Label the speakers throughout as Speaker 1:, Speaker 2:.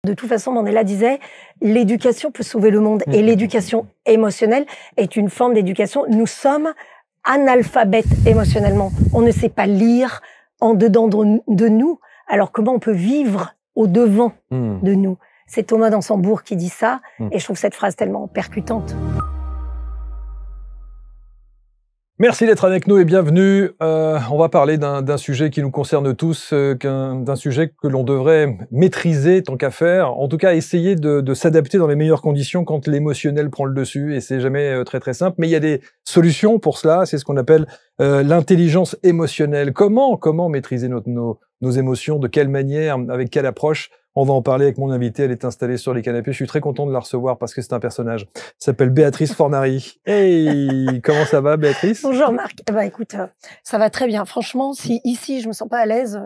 Speaker 1: De toute façon, Mandela disait, l'éducation peut sauver le monde. Et l'éducation émotionnelle est une forme d'éducation. Nous sommes analphabètes émotionnellement. On ne sait pas lire en dedans de nous. Alors comment on peut vivre au devant de nous? C'est Thomas d'Ansembourg qui dit ça. Et je trouve cette phrase tellement percutante.
Speaker 2: Merci d'être avec nous et bienvenue. On va parler d'un sujet qui nous concerne tous, d'un sujet que l'on devrait maîtriser tant qu'à faire. En tout cas, essayer de s'adapter dans les meilleures conditions quand l'émotionnel prend le dessus. Et c'est jamais très très simple. Mais il y a des solutions pour cela. C'est ce qu'on appelle l'intelligence émotionnelle. Comment maîtriser nos émotions? De quelle manière? Avec quelle approche? On va en parler avec mon invitée, elle est installée sur les canapés. Je suis très content de la recevoir parce que c'est un personnage. Elle s'appelle Béatrice Fornari. Hey, comment ça va, Béatrice?
Speaker 1: Bonjour Marc. Écoute, ça va très bien. Franchement, si ici je me sens pas à l'aise,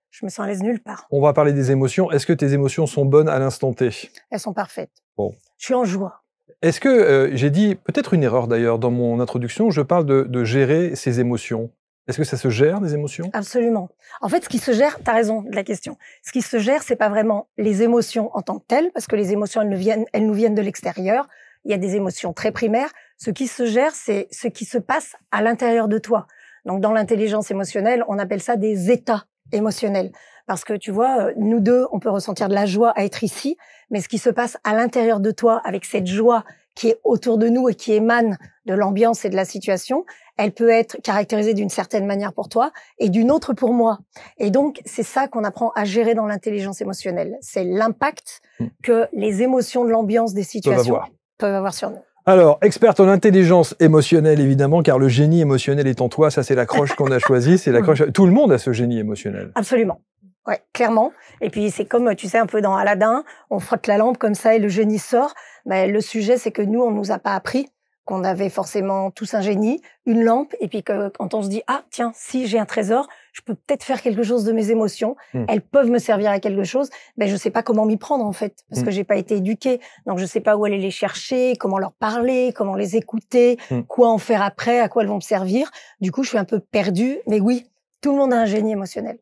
Speaker 1: je me sens à l'aise nulle part.
Speaker 2: On va parler des émotions. Est-ce que tes émotions sont bonnes à l'instant T?
Speaker 1: Elles sont parfaites.
Speaker 2: Bon.
Speaker 1: Je suis en joie.
Speaker 2: Est-ce que j'ai dit, peut-être une erreur d'ailleurs dans mon introduction, je parle de gérer ses émotions. Est-ce que ça se gère, des émotions?
Speaker 1: Absolument. En fait, ce qui se gère, t'as raison de la question. Ce qui se gère, c'est pas vraiment les émotions en tant que telles, parce que les émotions, elles nous viennent de l'extérieur. Il y a des émotions très primaires. Ce qui se gère, c'est ce qui se passe à l'intérieur de toi. Donc, dans l'intelligence émotionnelle, on appelle ça des états émotionnels. Parce que tu vois, nous deux, on peut ressentir de la joie à être ici, mais ce qui se passe à l'intérieur de toi, avec cette joie qui est autour de nous et qui émane de l'ambiance et de la situation, elle peut être caractérisée d'une certaine manière pour toi et d'une autre pour moi. Et donc, c'est ça qu'on apprend à gérer dans l'intelligence émotionnelle. C'est l'impact que les émotions de l'ambiance des situations peuvent avoir sur nous.
Speaker 2: Alors, experte en intelligence émotionnelle, évidemment, car le génie émotionnel est en toi. Ça, c'est l'accroche qu'on a choisie. C'est l'accroche. Tout le monde a ce génie émotionnel.
Speaker 1: Absolument. Ouais, clairement. Et puis, c'est comme, tu sais, un peu dans Aladdin, on frotte la lampe comme ça et le génie sort. Mais le sujet, c'est que nous, on nous a pas appris qu'on avait forcément tous un génie, une lampe, et puis que quand on se dit « Ah, tiens, si j'ai un trésor, je peux peut-être faire quelque chose de mes émotions, elles peuvent me servir à quelque chose », je sais pas comment m'y prendre en fait, parce que j'ai pas été éduquée, donc je sais pas où aller les chercher, comment leur parler, comment les écouter, quoi en faire après, à quoi elles vont me servir. Du coup, je suis un peu perdue, mais oui, tout le monde a un génie émotionnel.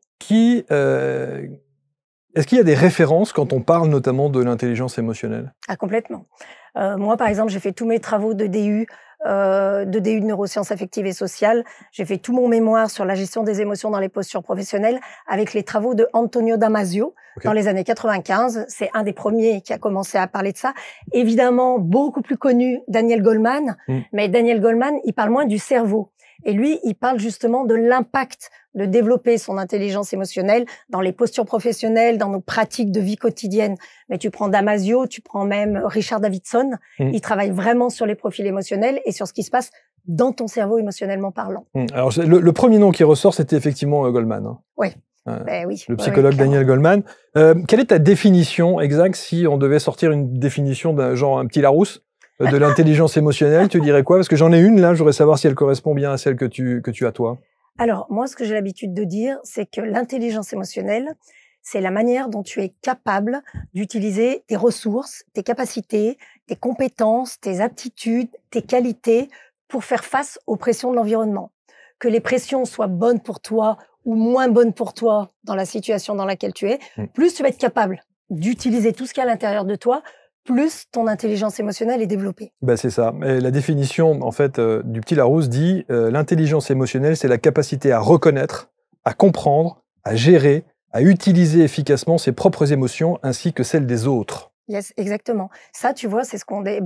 Speaker 2: Est-ce qu'il y a des références quand on parle notamment de l'intelligence émotionnelle?
Speaker 1: Ah, complètement. Moi, par exemple, j'ai fait tous mes travaux de DU de neurosciences affectives et sociales. J'ai fait tout mon mémoire sur la gestion des émotions dans les postures professionnelles avec les travaux de Antonio Damasio dans les années 95. C'est un des premiers qui a commencé à parler de ça. Évidemment, beaucoup plus connu, Daniel Goleman. Mais Daniel Goleman, il parle moins du cerveau. Et lui, il parle justement de l'impact de développer son intelligence émotionnelle dans les postures professionnelles, dans nos pratiques de vie quotidienne. Mais tu prends Damasio, tu prends même Richard Davidson, ils travaillent vraiment sur les profils émotionnels et sur ce qui se passe dans ton cerveau émotionnellement parlant.
Speaker 2: Alors, le premier nom qui ressort, c'était effectivement Goleman. Hein.
Speaker 1: Oui. Oui.
Speaker 2: Le psychologue Daniel Goleman. Quelle est ta définition exacte si on devait sortir une définition d'un genre un petit Larousse de l'intelligence émotionnelle? Tu dirais quoi? Parce que j'en ai une là, je voudrais savoir si elle correspond bien à celle que tu as toi.
Speaker 1: Alors, moi, ce que j'ai l'habitude de dire, c'est que l'intelligence émotionnelle, c'est la manière dont tu es capable d'utiliser tes ressources, tes capacités, tes compétences, tes aptitudes, tes qualités pour faire face aux pressions de l'environnement. Que les pressions soient bonnes pour toi ou moins bonnes pour toi dans la situation dans laquelle tu es, plus tu vas être capable d'utiliser tout ce qu'il y a à l'intérieur de toi, plus ton intelligence émotionnelle est développée.
Speaker 2: C'est ça. Et la définition, en fait, du petit Larousse dit l'intelligence émotionnelle, c'est la capacité à reconnaître, à comprendre, à gérer, à utiliser efficacement ses propres émotions ainsi que celles des autres.
Speaker 1: Yes, exactement. Ça, tu vois, c'est ce qu'on dit,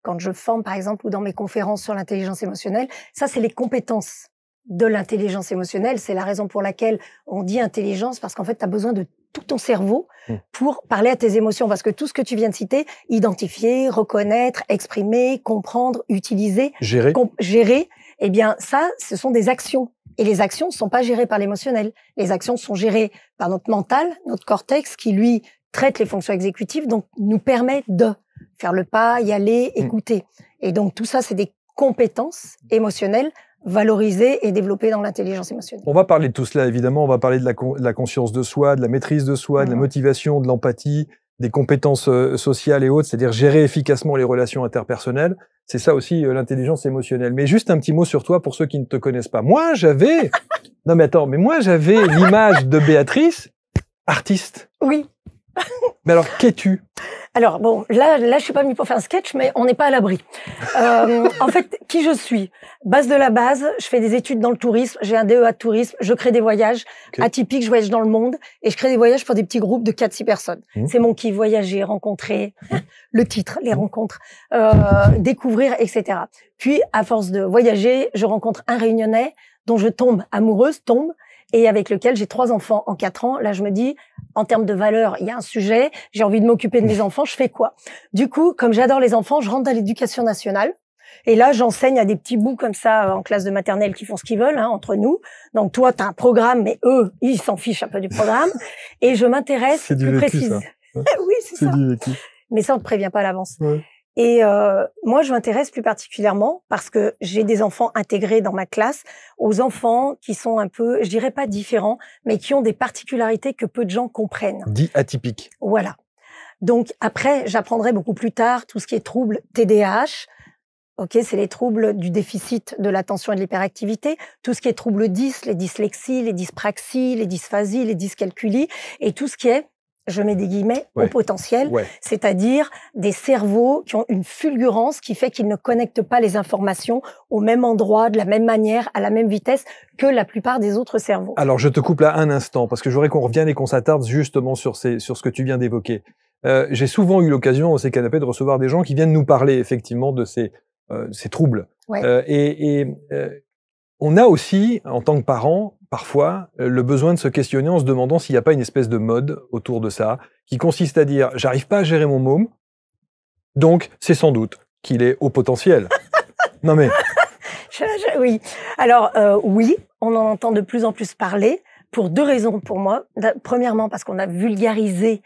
Speaker 1: quand je forme, par exemple, ou dans mes conférences sur l'intelligence émotionnelle, ça, c'est les compétences de l'intelligence émotionnelle. C'est la raison pour laquelle on dit intelligence, parce qu'en fait, tu as besoin de tout ton cerveau pour parler à tes émotions. Parce que tout ce que tu viens de citer, identifier, reconnaître, exprimer, comprendre, utiliser, gérer, eh bien, ça, ce sont des actions. Et les actions ne sont pas gérées par l'émotionnel. Les actions sont gérées par notre mental, notre cortex, qui, lui, traite les fonctions exécutives, donc nous permet de faire le pas, y aller, écouter. Et donc, tout ça, c'est des compétences émotionnelles valorisées et développées dans l'intelligence émotionnelle.
Speaker 2: On va parler de tout cela, évidemment. On va parler de la conscience de soi, de la maîtrise de soi, de la motivation, de l'empathie, des compétences sociales et autres, c'est-à-dire gérer efficacement les relations interpersonnelles. C'est ça aussi l'intelligence émotionnelle. Mais juste un petit mot sur toi pour ceux qui ne te connaissent pas. Moi, j'avais... non mais attends, mais moi, j'avais l'image de Béatrice, artiste.
Speaker 1: Oui.
Speaker 2: Mais alors, qu'es-tu?
Speaker 1: Alors bon, là, je suis pas venue pour faire un sketch, mais on n'est pas à l'abri. En fait, qui je suis? Base de la base, je fais des études dans le tourisme, j'ai un DEA de tourisme, je crée des voyages atypiques, je voyage dans le monde et je crée des voyages pour des petits groupes de 4-6 personnes. C'est mon kiff, voyager, rencontrer, le titre, les rencontres, découvrir, etc. Puis, à force de voyager, je rencontre un Réunionnais dont je tombe amoureuse, et avec lequel j'ai 3 enfants en 4 ans. Là, je me dis, en termes de valeur, il y a un sujet, j'ai envie de m'occuper de mes enfants, je fais quoi? Du coup, comme j'adore les enfants, je rentre dans l'éducation nationale. Et là, j'enseigne à des petits bouts comme ça en classe de maternelle qui font ce qu'ils veulent, hein, entre nous. Donc toi, tu as un programme, mais eux, ils s'en fichent un peu du programme. Et je m'intéresse plus précisément. Oui, c'est ça. Du vécu. Mais ça, on ne te prévient pas à l'avance. Ouais. Et moi, je m'intéresse plus particulièrement parce que j'ai des enfants intégrés dans ma classe, aux enfants qui sont un peu, je dirais pas différents, mais qui ont des particularités que peu de gens comprennent.
Speaker 2: Dit atypique.
Speaker 1: Voilà. Donc après, j'apprendrai beaucoup plus tard tout ce qui est troubles TDAH. Ok, c'est les troubles du déficit de l'attention et de l'hyperactivité. Tout ce qui est troubles 10, les dyslexies, les dyspraxies, les dysphasies, les dyscalculies, et tout ce qui est, je mets des guillemets, au potentiel, c'est-à-dire des cerveaux qui ont une fulgurance qui fait qu'ils ne connectent pas les informations au même endroit, de la même manière, à la même vitesse que la plupart des autres cerveaux.
Speaker 2: Alors, je te coupe là un instant, parce que je voudrais qu'on revienne et qu'on s'attarde justement sur ce que tu viens d'évoquer. J'ai souvent eu l'occasion, au C-Canapé, de recevoir des gens qui viennent nous parler, effectivement, de ces troubles. On a aussi, en tant que parents, parfois, le besoin de se questionner en se demandant s'il n'y a pas une espèce de mode autour de ça, qui consiste à dire « j'arrive pas à gérer mon môme, donc c'est sans doute qu'il est au potentiel ». Non mais...
Speaker 1: Oui. Alors, oui, on en entend de plus en plus parler, pour 2 raisons pour moi. Premièrement, parce qu'on a vulgarisé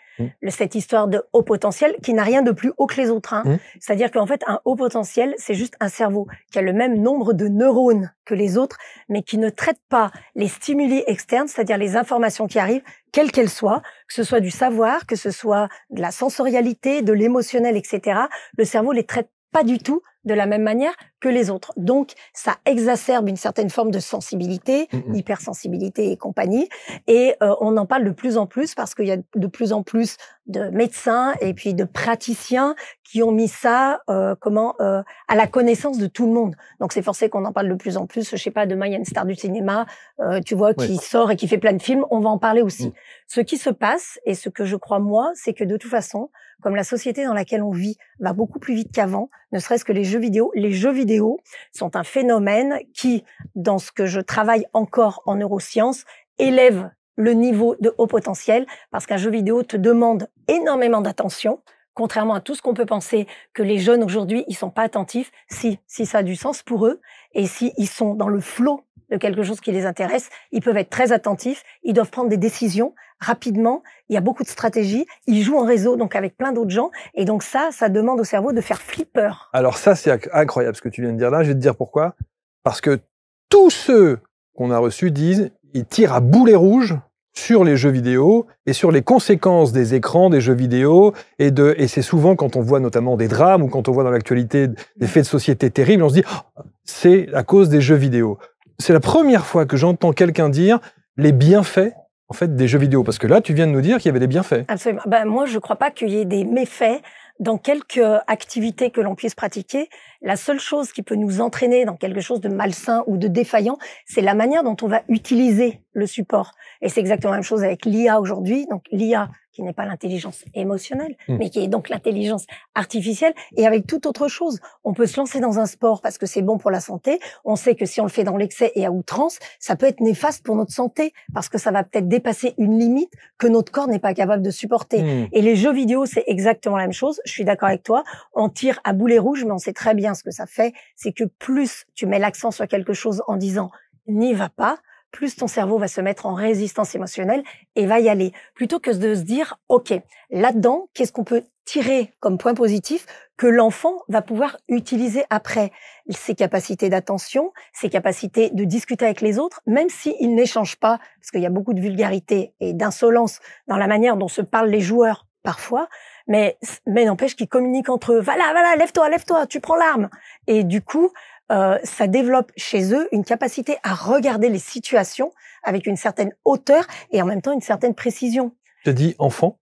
Speaker 1: cette histoire de haut potentiel qui n'a rien de plus haut que les autres. Hein. C'est-à-dire qu'en fait, un haut potentiel, c'est juste un cerveau qui a le même nombre de neurones que les autres, mais qui ne traite pas les stimuli externes, c'est-à-dire les informations qui arrivent, quelles qu'elles soient, que ce soit du savoir, que ce soit de la sensorialité, de l'émotionnel, etc. Le cerveau les traite pas du tout de la même manière que les autres. Donc, ça exacerbe une certaine forme de sensibilité, hypersensibilité et compagnie. Et on en parle de plus en plus parce qu'il y a de plus en plus de médecins et puis de praticiens qui ont mis ça à la connaissance de tout le monde. Donc, c'est forcé qu'on en parle de plus en plus. Je sais pas, demain, il y a une star du cinéma, tu vois, qui sort et qui fait plein de films. On va en parler aussi. Ce qui se passe, et ce que je crois moi, c'est que de toute façon, comme la société dans laquelle on vit va beaucoup plus vite qu'avant, ne serait-ce que les jeux vidéo sont un phénomène qui, dans ce que je travaille encore en neurosciences, élève le niveau de haut potentiel, parce qu'un jeu vidéo te demande énormément d'attention, contrairement à tout ce qu'on peut penser que les jeunes aujourd'hui, ils sont pas attentifs, si ça a du sens pour eux, et si ils sont dans le flow de quelque chose qui les intéresse, ils peuvent être très attentifs, ils doivent prendre des décisions rapidement, il y a beaucoup de stratégies, ils jouent en réseau, donc avec plein d'autres gens, et donc ça demande au cerveau de faire flipper.
Speaker 2: Alors ça, c'est incroyable ce que tu viens de dire là, je vais te dire pourquoi. Parce que tous ceux qu'on a reçus disent, ils tirent à boulet rouge sur les jeux vidéo et sur les conséquences des écrans, des jeux vidéo, et c'est souvent quand on voit notamment des drames ou quand on voit dans l'actualité des faits de société terribles, on se dit oh, c'est à cause des jeux vidéo. C'est la première fois que j'entends quelqu'un dire les bienfaits en fait des jeux vidéo, parce que là tu viens de nous dire qu'il y avait des bienfaits.
Speaker 1: Absolument. Moi je crois pas qu'il y ait des méfaits dans quelque activité que l'on puisse pratiquer. La seule chose qui peut nous entraîner dans quelque chose de malsain ou de défaillant, c'est la manière dont on va utiliser le support. Et c'est exactement la même chose avec l'IA aujourd'hui. Donc l'IA qui n'est pas l'intelligence émotionnelle, mais qui est donc l'intelligence artificielle. Et avec toute autre chose, on peut se lancer dans un sport parce que c'est bon pour la santé. On sait que si on le fait dans l'excès et à outrance, ça peut être néfaste pour notre santé parce que ça va peut-être dépasser une limite que notre corps n'est pas capable de supporter. Et les jeux vidéo, c'est exactement la même chose. Je suis d'accord avec toi. On tire à boulet rouge, mais on sait très bien ce que ça fait. C'est que plus tu mets l'accent sur quelque chose en disant « n'y va pas », plus ton cerveau va se mettre en résistance émotionnelle et va y aller. Plutôt que de se dire, OK, là-dedans, qu'est-ce qu'on peut tirer comme point positif que l'enfant va pouvoir utiliser après? Ses capacités d'attention, ses capacités de discuter avec les autres, même s'il n'échange pas, parce qu'il y a beaucoup de vulgarité et d'insolence dans la manière dont se parlent les joueurs parfois, mais n'empêche qu'ils communiquent entre eux. Voilà, lève-toi, tu prends l'arme. Et du coup, ça développe chez eux une capacité à regarder les situations avec une certaine hauteur et en même temps une certaine précision.
Speaker 2: Tu dis enfant?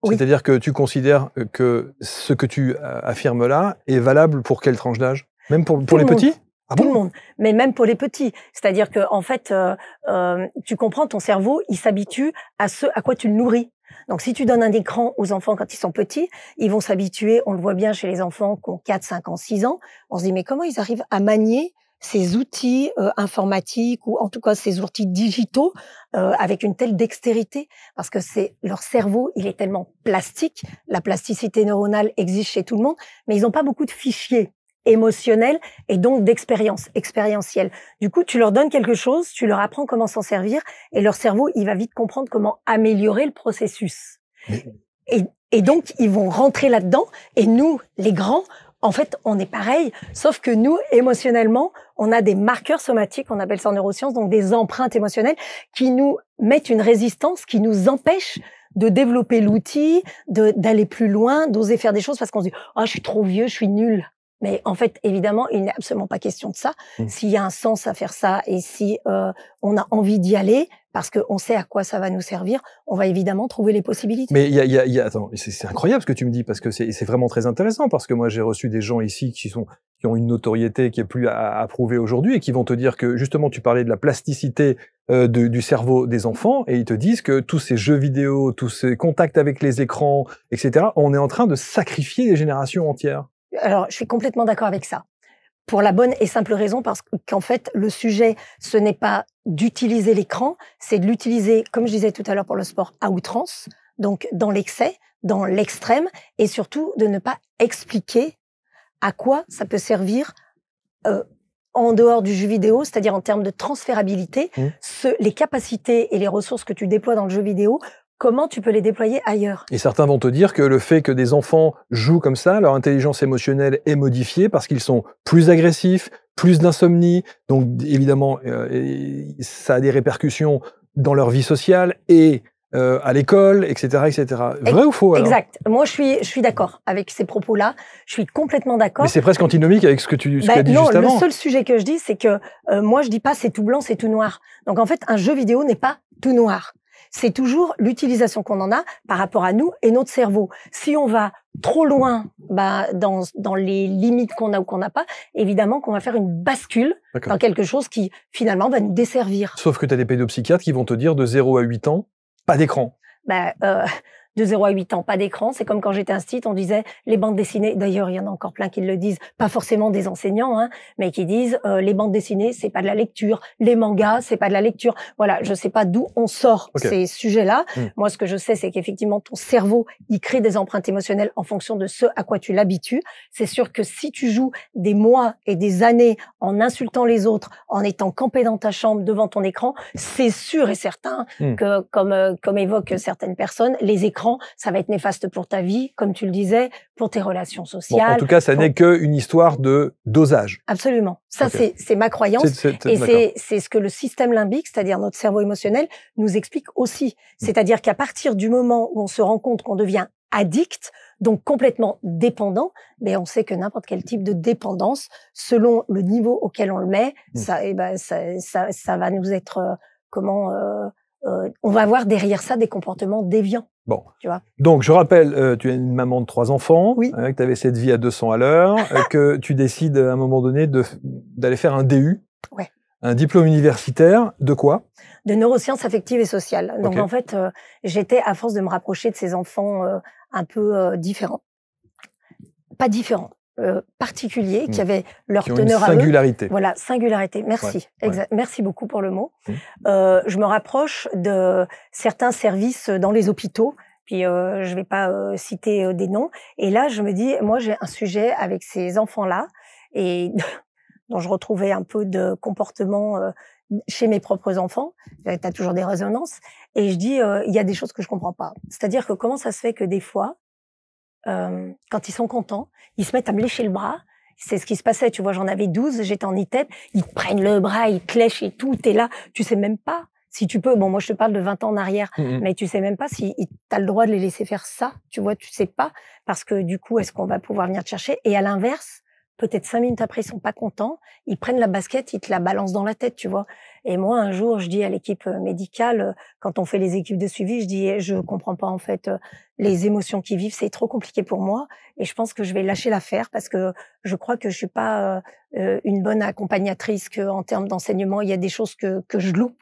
Speaker 1: Oui.
Speaker 2: C'est-à-dire que tu considères que ce que tu affirmes là est valable pour quelle tranche d'âge? Même pour
Speaker 1: Tout
Speaker 2: les
Speaker 1: le monde.
Speaker 2: petits? Ah
Speaker 1: Tout le
Speaker 2: bon?
Speaker 1: monde, mais même pour les petits. C'est-à-dire que en fait, tu comprends, ton cerveau, il s'habitue à ce à quoi tu le nourris. Donc si tu donnes un écran aux enfants quand ils sont petits, ils vont s'habituer, on le voit bien chez les enfants qui ont 4, 5 ans, 6 ans, on se dit: «Mais comment ils arrivent à manier ces outils, informatiques ou en tout cas ces outils digitaux, avec une telle dextérité?» Parce que c'est leur cerveau, il est tellement plastique, la plasticité neuronale existe chez tout le monde, mais ils n'ont pas beaucoup de fichiers émotionnels et donc d'expérience, expérientielle. Du coup, tu leur donnes quelque chose, tu leur apprends comment s'en servir et leur cerveau, il va vite comprendre comment améliorer le processus.
Speaker 2: Mais
Speaker 1: Et donc, ils vont rentrer là-dedans et nous, les grands, en fait, on est pareil, sauf que nous, émotionnellement, on a des marqueurs somatiques, on appelle ça en neurosciences, donc des empreintes émotionnelles qui nous mettent une résistance, qui nous empêche de développer l'outil, d'aller plus loin, d'oser faire des choses parce qu'on se dit « Ah, je suis trop vieux, je suis nul ». Mais en fait, évidemment, il n'est absolument pas question de ça. S'il y a un sens à faire ça et si on a envie d'y aller, parce qu'on sait à quoi ça va nous servir, on va évidemment trouver les possibilités.
Speaker 2: Mais attends, c'est incroyable ce que tu me dis, parce que c'est vraiment très intéressant, parce que moi j'ai reçu des gens ici qui ont une notoriété qui est plus à prouver aujourd'hui et qui vont te dire que justement tu parlais de la plasticité du cerveau des enfants et ils te disent que tous ces jeux vidéo, tous ces contacts avec les écrans, etc., on est en train de sacrifier des générations entières.
Speaker 1: Alors, je suis complètement d'accord avec ça. Pour la bonne et simple raison, parce qu'en fait, le sujet, ce n'est pas d'utiliser l'écran, c'est de l'utiliser, comme je disais tout à l'heure pour le sport, à outrance, donc dans l'excès, dans l'extrême, et surtout de ne pas expliquer à quoi ça peut servir en dehors du jeu vidéo, c'est-à-dire en termes de transférabilité, les capacités et les ressources que tu déploies dans le jeu vidéo, comment tu peux les déployer ailleurs.
Speaker 2: Et certains vont te dire que le fait que des enfants jouent comme ça, leur intelligence émotionnelle est modifiée parce qu'ils sont plus agressifs, plus d'insomnie, donc évidemment ça a des répercussions dans leur vie sociale et à l'école, etc., etc. Vrai ou faux alors?
Speaker 1: Exact. Moi, je suis d'accord avec ces propos-là. Je suis complètement d'accord.
Speaker 2: Mais c'est presque antinomique avec ce que tu as dit juste avant.
Speaker 1: Non, le seul sujet que je dis, c'est que moi, je dis pas c'est tout blanc, c'est tout noir. Donc en fait, un jeu vidéo n'est pas tout noir. C'est toujours l'utilisation qu'on en a par rapport à nous et notre cerveau. Si on va trop loin dans les limites qu'on a ou qu'on n'a pas, évidemment qu'on va faire une bascule dans quelque chose qui, finalement, va nous desservir.
Speaker 2: Sauf que tu as des pédopsychiatres qui vont te dire de 0 à 8 ans, pas d'écran.
Speaker 1: De 0 à 8 ans, pas d'écran. C'est comme quand j'étais instite, on disait les bandes dessinées. D'ailleurs, il y en a encore plein qui le disent, pas forcément des enseignants, hein, mais qui disent les bandes dessinées, c'est pas de la lecture. Les mangas, c'est pas de la lecture. Voilà, je sais pas d'où on sort ces sujets-là. Moi, ce que je sais, c'est qu'effectivement, ton cerveau, il crée des empreintes émotionnelles en fonction de ce à quoi tu l'habitues. C'est sûr que si tu joues des mois et des années en insultant les autres, en étant campé dans ta chambre devant ton écran, c'est sûr et certain que, comme évoquent certaines personnes, les écrans, ça va être néfaste pour ta vie, comme tu le disais, pour tes relations sociales.
Speaker 2: Bon, en tout cas, ça n'est qu'une histoire de dosage.
Speaker 1: Absolument. Ça, c'est ma croyance. Et c'est ce que le système limbique, c'est-à-dire notre cerveau émotionnel, nous explique aussi. C'est-à-dire qu'à partir du moment où on se rend compte qu'on devient addict, donc complètement dépendant, mais on sait que n'importe quel type de dépendance, selon le niveau auquel on le met, ça va nous être on va avoir derrière ça des comportements déviants.
Speaker 2: Bon,
Speaker 1: tu vois.
Speaker 2: Donc je rappelle, tu es une maman de 3 enfants,
Speaker 1: que
Speaker 2: tu avais cette vie à 200 à l'heure, que tu décides à un moment donné d'aller faire un DU, un diplôme universitaire, de quoi?
Speaker 1: De neurosciences affectives et sociales. Donc en fait, j'étais, à force de me rapprocher de ces enfants un peu différents, pas différents, particuliers, qui avaient leur teneur à eux.
Speaker 2: Singularité.
Speaker 1: Voilà, singularité. Merci. Merci beaucoup pour le mot. Je me rapproche de certains services dans les hôpitaux. Puis je vais pas citer des noms. Et là, je me dis, moi, j'ai un sujet avec ces enfants-là et dont je retrouvais un peu de comportement chez mes propres enfants. T'as toujours des résonances. Et je dis, il y a des choses que je comprends pas. C'est-à-dire que comment ça se fait que des fois, quand ils sont contents, ils se mettent à me lécher le bras. C'est ce qui se passait, tu vois, j'en avais 12, j'étais en ITEP, ils te prennent le bras, ils te lèchent et tout, t'es là, tu sais même pas si tu peux, bon, moi je te parle de 20 ans en arrière, mais tu sais même pas si t'as le droit de les laisser faire ça, tu vois, tu sais pas, parce que du coup, est-ce qu'on va pouvoir venir te chercher? Et à l'inverse, peut-être 5 minutes après, ils sont pas contents, ils prennent la basket, ils te la balancent dans la tête, tu vois. Et moi, un jour, je dis à l'équipe médicale, quand on fait les équipes de suivi, je dis: je comprends pas en fait les émotions qu'ils vivent, c'est trop compliqué pour moi, et je pense que je vais lâcher l'affaire parce que je crois que je suis pas une bonne accompagnatrice, que en termes d'enseignement, il y a des choses que je loupe,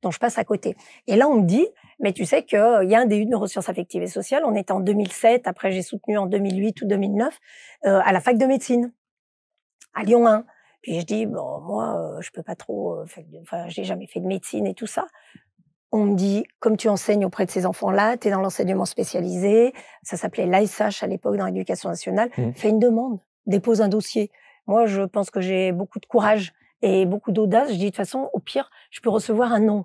Speaker 1: dont je passe à côté. Et là, on me dit: mais tu sais qu'il y a un DU de neurosciences affectives et sociales. On était en 2007. Après, j'ai soutenu en 2008 ou 2009 à la fac de médecine à Lyon 1. Puis je dis: bon, moi, je peux pas trop. Enfin, j'ai jamais fait de médecine et tout ça. On me dit: comme tu enseignes auprès de ces enfants-là, tu es dans l'enseignement spécialisé. Ça s'appelait l'ASH à l'époque dans l'éducation nationale. Fais une demande, dépose un dossier. Moi, je pense que j'ai beaucoup de courage et beaucoup d'audace. Je dis: de toute façon, au pire, je peux recevoir un non.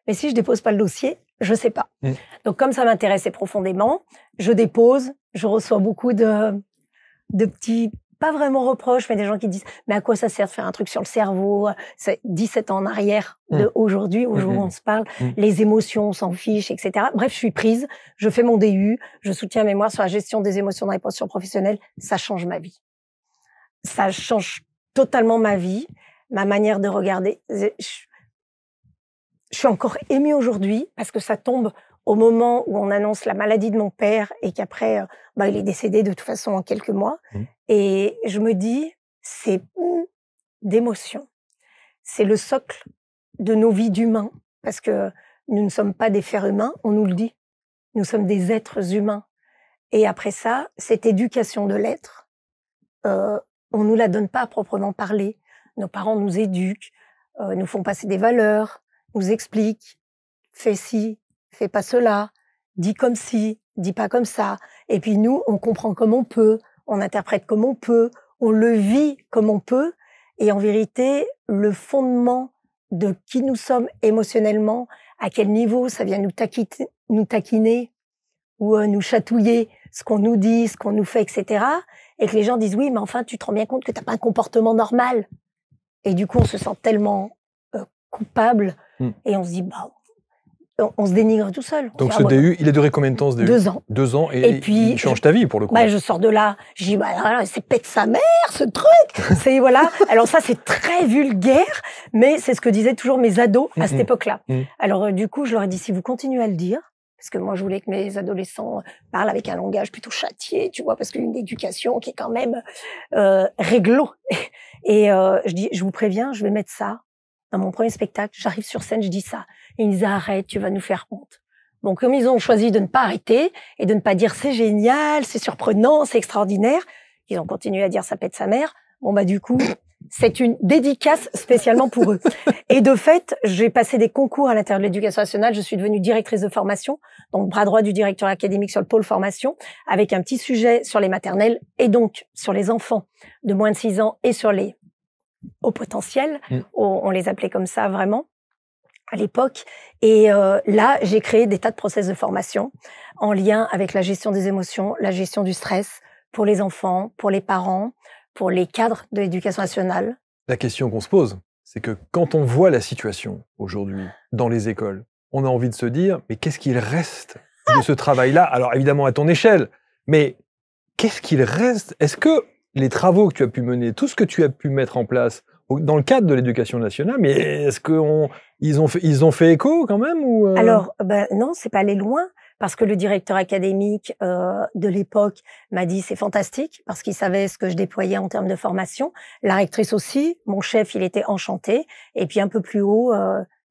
Speaker 1: Mais si je dépose pas le dossier, je sais pas. Donc, comme ça m'intéressait profondément, je dépose. Je reçois beaucoup de petits, pas vraiment reproches, mais des gens qui disent: mais à quoi ça sert de faire un truc sur le cerveau? C'est 17 ans en arrière de aujourd'hui, au jour où on se parle. Les émotions, on s'en fiche, etc. Bref, je suis prise. Je fais mon DU. Je soutiens un mémoire sur la gestion des émotions dans les postures professionnelles. Ça change ma vie. Ça change totalement ma vie, ma manière de regarder. Je suis encore émue aujourd'hui parce que ça tombe au moment où on annonce la maladie de mon père et qu'après, il est décédé de toute façon en quelques mois. Et je me dis, c'est d'émotion. C'est le socle de nos vies d'humains parce que nous ne sommes pas des fers humains, on nous le dit. Nous sommes des êtres humains. Et après ça, cette éducation de l'être, on nous la donne pas à proprement parler. Nos parents nous éduquent, nous font passer des valeurs, nous expliquent, fais ci, fais pas cela, dis comme ci, dis pas comme ça. Et puis nous, on comprend comme on peut, on interprète comme on peut, on le vit comme on peut. Et en vérité, le fondement de qui nous sommes émotionnellement, à quel niveau ça vient nous taquiner ou nous chatouiller, ce qu'on nous dit, ce qu'on nous fait, etc. Et que les gens disent: oui, mais enfin, tu te rends bien compte que t'as pas un comportement normal. Et du coup, on se sent tellement coupable et on se dit, on se dénigre tout seul.
Speaker 2: Donc ce DU, il a duré combien de temps, ce DU?
Speaker 1: 2 ans.
Speaker 2: 2 ans, et puis, il change ta vie pour le coup.
Speaker 1: Je sors de là, je dis: c'est pète sa mère, ce truc. C'est voilà. Alors ça, c'est très vulgaire, mais c'est ce que disaient toujours mes ados à cette époque-là. Alors du coup, je leur ai dit: si vous continuez à le dire, parce que moi, je voulais que mes adolescents parlent avec un langage plutôt châtié, tu vois, parce qu'une éducation qui est quand même réglo. Et je dis: je vous préviens, je vais mettre ça dans mon premier spectacle. J'arrive sur scène, je dis ça. Et ils me disent: arrête, tu vas nous faire honte. Bon, comme ils ont choisi de ne pas arrêter et de ne pas dire c'est génial, c'est surprenant, c'est extraordinaire, ils ont continué à dire ça pète sa mère. Bon, du coup, c'est une dédicace spécialement pour eux. Et de fait, j'ai passé des concours à l'intérieur de l'éducation nationale. Je suis devenue directrice de formation, donc bras droit du directeur académique sur le pôle formation, avec un petit sujet sur les maternelles et donc sur les enfants de moins de 6 ans et sur les hauts potentiels. On les appelait comme ça vraiment à l'époque. Et là, j'ai créé des tas de process de formation en lien avec la gestion des émotions, la gestion du stress pour les enfants, pour les parents, pour les cadres de l'éducation nationale.
Speaker 2: La question qu'on se pose, c'est que quand on voit la situation aujourd'hui dans les écoles, on a envie de se dire: mais qu'est-ce qu'il reste de ce travail-là? Alors évidemment à ton échelle, mais qu'est-ce qu'il reste? Est-ce que les travaux que tu as pu mener, tout ce que tu as pu mettre en place dans le cadre de l'éducation nationale, mais est-ce qu'ils ont fait écho quand même ou
Speaker 1: Alors, non, c'est pas allé loin, parce que le directeur académique de l'époque m'a dit: c'est fantastique, parce qu'il savait ce que je déployais en termes de formation. La rectrice aussi, mon chef, il était enchanté. Et puis un peu plus haut,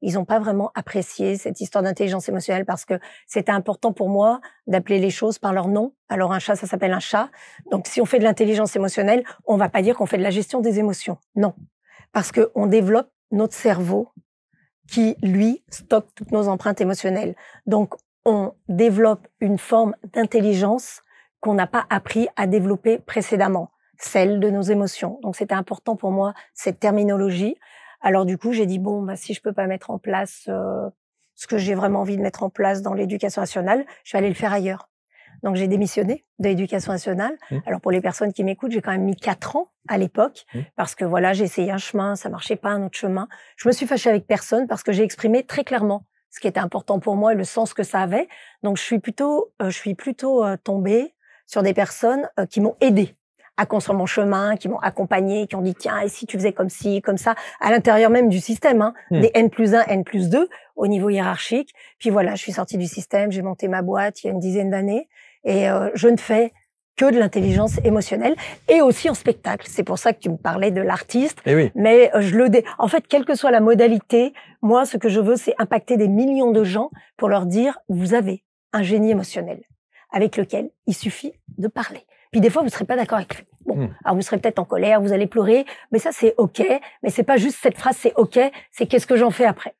Speaker 1: ils n'ont pas vraiment apprécié cette histoire d'intelligence émotionnelle, parce que c'était important pour moi d'appeler les choses par leur nom. Alors un chat, ça s'appelle un chat. Donc si on fait de l'intelligence émotionnelle, on va pas dire qu'on fait de la gestion des émotions. Non. Parce que on développe notre cerveau qui, lui, stocke toutes nos empreintes émotionnelles. Donc, on développe une forme d'intelligence qu'on n'a pas appris à développer précédemment, celle de nos émotions. Donc, c'était important pour moi, cette terminologie. Alors, du coup, j'ai dit: si je peux pas mettre en place ce que j'ai vraiment envie de mettre en place dans l'éducation nationale, je vais aller le faire ailleurs. Donc, j'ai démissionné de l'éducation nationale. Alors, pour les personnes qui m'écoutent, j'ai quand même mis 4 ans à l'époque, parce que voilà, j'ai essayé un chemin, ça marchait pas, un autre chemin. Je me suis fâchée avec personne parce que j'ai exprimé très clairement ce qui était important pour moi et le sens que ça avait. Donc, je suis plutôt tombée sur des personnes qui m'ont aidée à construire mon chemin, qui m'ont accompagné, qui ont dit tiens, et si tu faisais comme ci, comme ça, à l'intérieur même du système, hein, des N+1, N+2 au niveau hiérarchique. Puis voilà, je suis sortie du système, j'ai monté ma boîte il y a une dizaine d'années et je ne fais que de l'intelligence émotionnelle et aussi en spectacle. C'est pour ça que tu me parlais de l'artiste.
Speaker 2: Eh oui.
Speaker 1: Mais en fait, quelle que soit la modalité, moi, ce que je veux, c'est impacter des millions de gens pour leur dire, vous avez un génie émotionnel avec lequel il suffit de parler. Puis des fois, vous ne serez pas d'accord avec lui. Bon, alors vous serez peut-être en colère, vous allez pleurer, mais ça, c'est OK. Mais c'est pas juste cette phrase, c'est OK, c'est qu'est-ce que j'en fais après.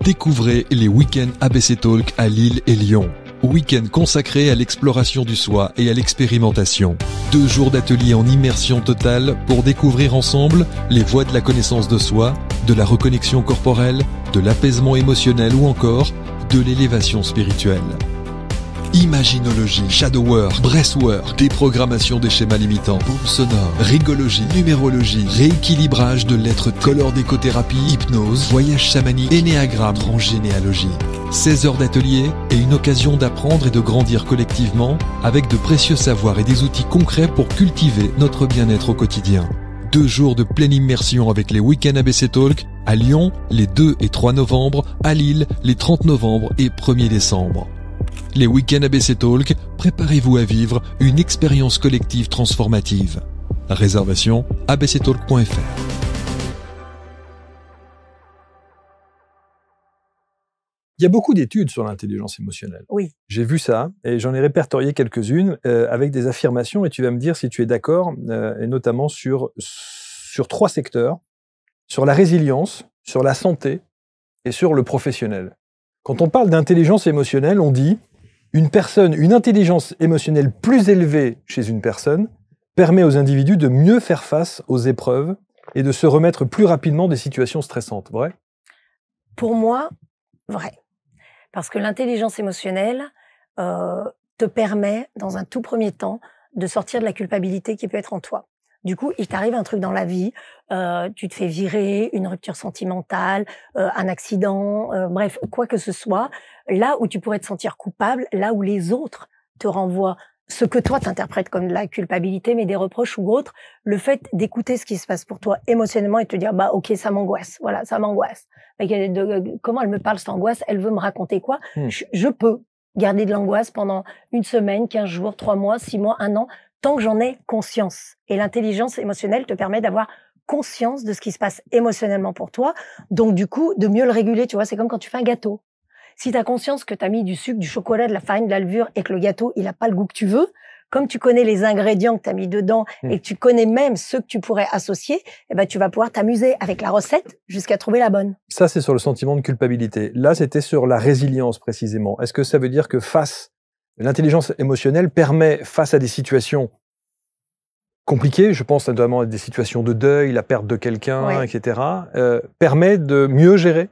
Speaker 3: Découvrez les week-ends ABC Talk à Lille et Lyon. Week-end consacré à l'exploration du soi et à l'expérimentation. 2 jours d'ateliers en immersion totale pour découvrir ensemble les voies de la connaissance de soi, de la reconnexion corporelle, de l'apaisement émotionnel ou encore de l'élévation spirituelle. Imaginologie, shadow work, breathwork, déprogrammation des schémas limitants, boom sonore, rigologie, numérologie, rééquilibrage de l'être, color-décothérapie, hypnose, voyage chamanique, énéagramme, transgénéalogie. 16 heures d'atelier et une occasion d'apprendre et de grandir collectivement avec de précieux savoirs et des outils concrets pour cultiver notre bien-être au quotidien. 2 jours de pleine immersion avec les week-ends ABC Talk à Lyon les 2 et 3 novembre, à Lille les 30 novembre et 1er décembre. Les week-ends ABC Talk, préparez-vous à vivre une expérience collective transformative. Réservation abctalk.fr.
Speaker 2: Il y a beaucoup d'études sur l'intelligence émotionnelle.
Speaker 1: Oui.
Speaker 2: J'ai vu ça et j'en ai répertorié quelques-unes avec des affirmations et tu vas me dire si tu es d'accord, et notamment sur 3 secteurs, sur la résilience, sur la santé et sur le professionnel. Quand on parle d'intelligence émotionnelle, on dit une intelligence émotionnelle plus élevée chez une personne permet aux individus de mieux faire face aux épreuves et de se remettre plus rapidement des situations stressantes. Vrai ?
Speaker 1: Pour moi, vrai. Parce que l'intelligence émotionnelle te permet, dans un tout premier temps, de sortir de la culpabilité qui peut être en toi. Du coup, il t'arrive un truc dans la vie, tu te fais virer, une rupture sentimentale, un accident, bref, quoi que ce soit, là où tu pourrais te sentir coupable, là où les autres te renvoient ce que toi t'interprètes comme de la culpabilité, mais des reproches ou autres, le fait d'écouter ce qui se passe pour toi émotionnellement et de te dire, bah ok, ça m'angoisse, voilà, ça m'angoisse. Comment elle me parle cette angoisse, elle veut me raconter quoi? Je peux garder de l'angoisse pendant 1 semaine, 15 jours, 3 mois, 6 mois, 1 an, tant que j'en ai conscience. Et l'intelligence émotionnelle te permet d'avoir conscience de ce qui se passe émotionnellement pour toi. Donc, du coup, de mieux le réguler, tu vois, c'est comme quand tu fais un gâteau. Si tu as conscience que tu as mis du sucre, du chocolat, de la farine, de la levure et que le gâteau, il a pas le goût que tu veux, comme tu connais les ingrédients que tu as mis dedans et que tu connais même ceux que tu pourrais associer, eh ben, tu vas pouvoir t'amuser avec la recette jusqu'à trouver la bonne.
Speaker 2: Ça, c'est sur le sentiment de culpabilité. Là, c'était sur la résilience, précisément. Est-ce que ça veut dire que l'intelligence émotionnelle permet, face à des situations compliquées, je pense notamment à des situations de deuil, la perte de quelqu'un, etc., permet de mieux gérer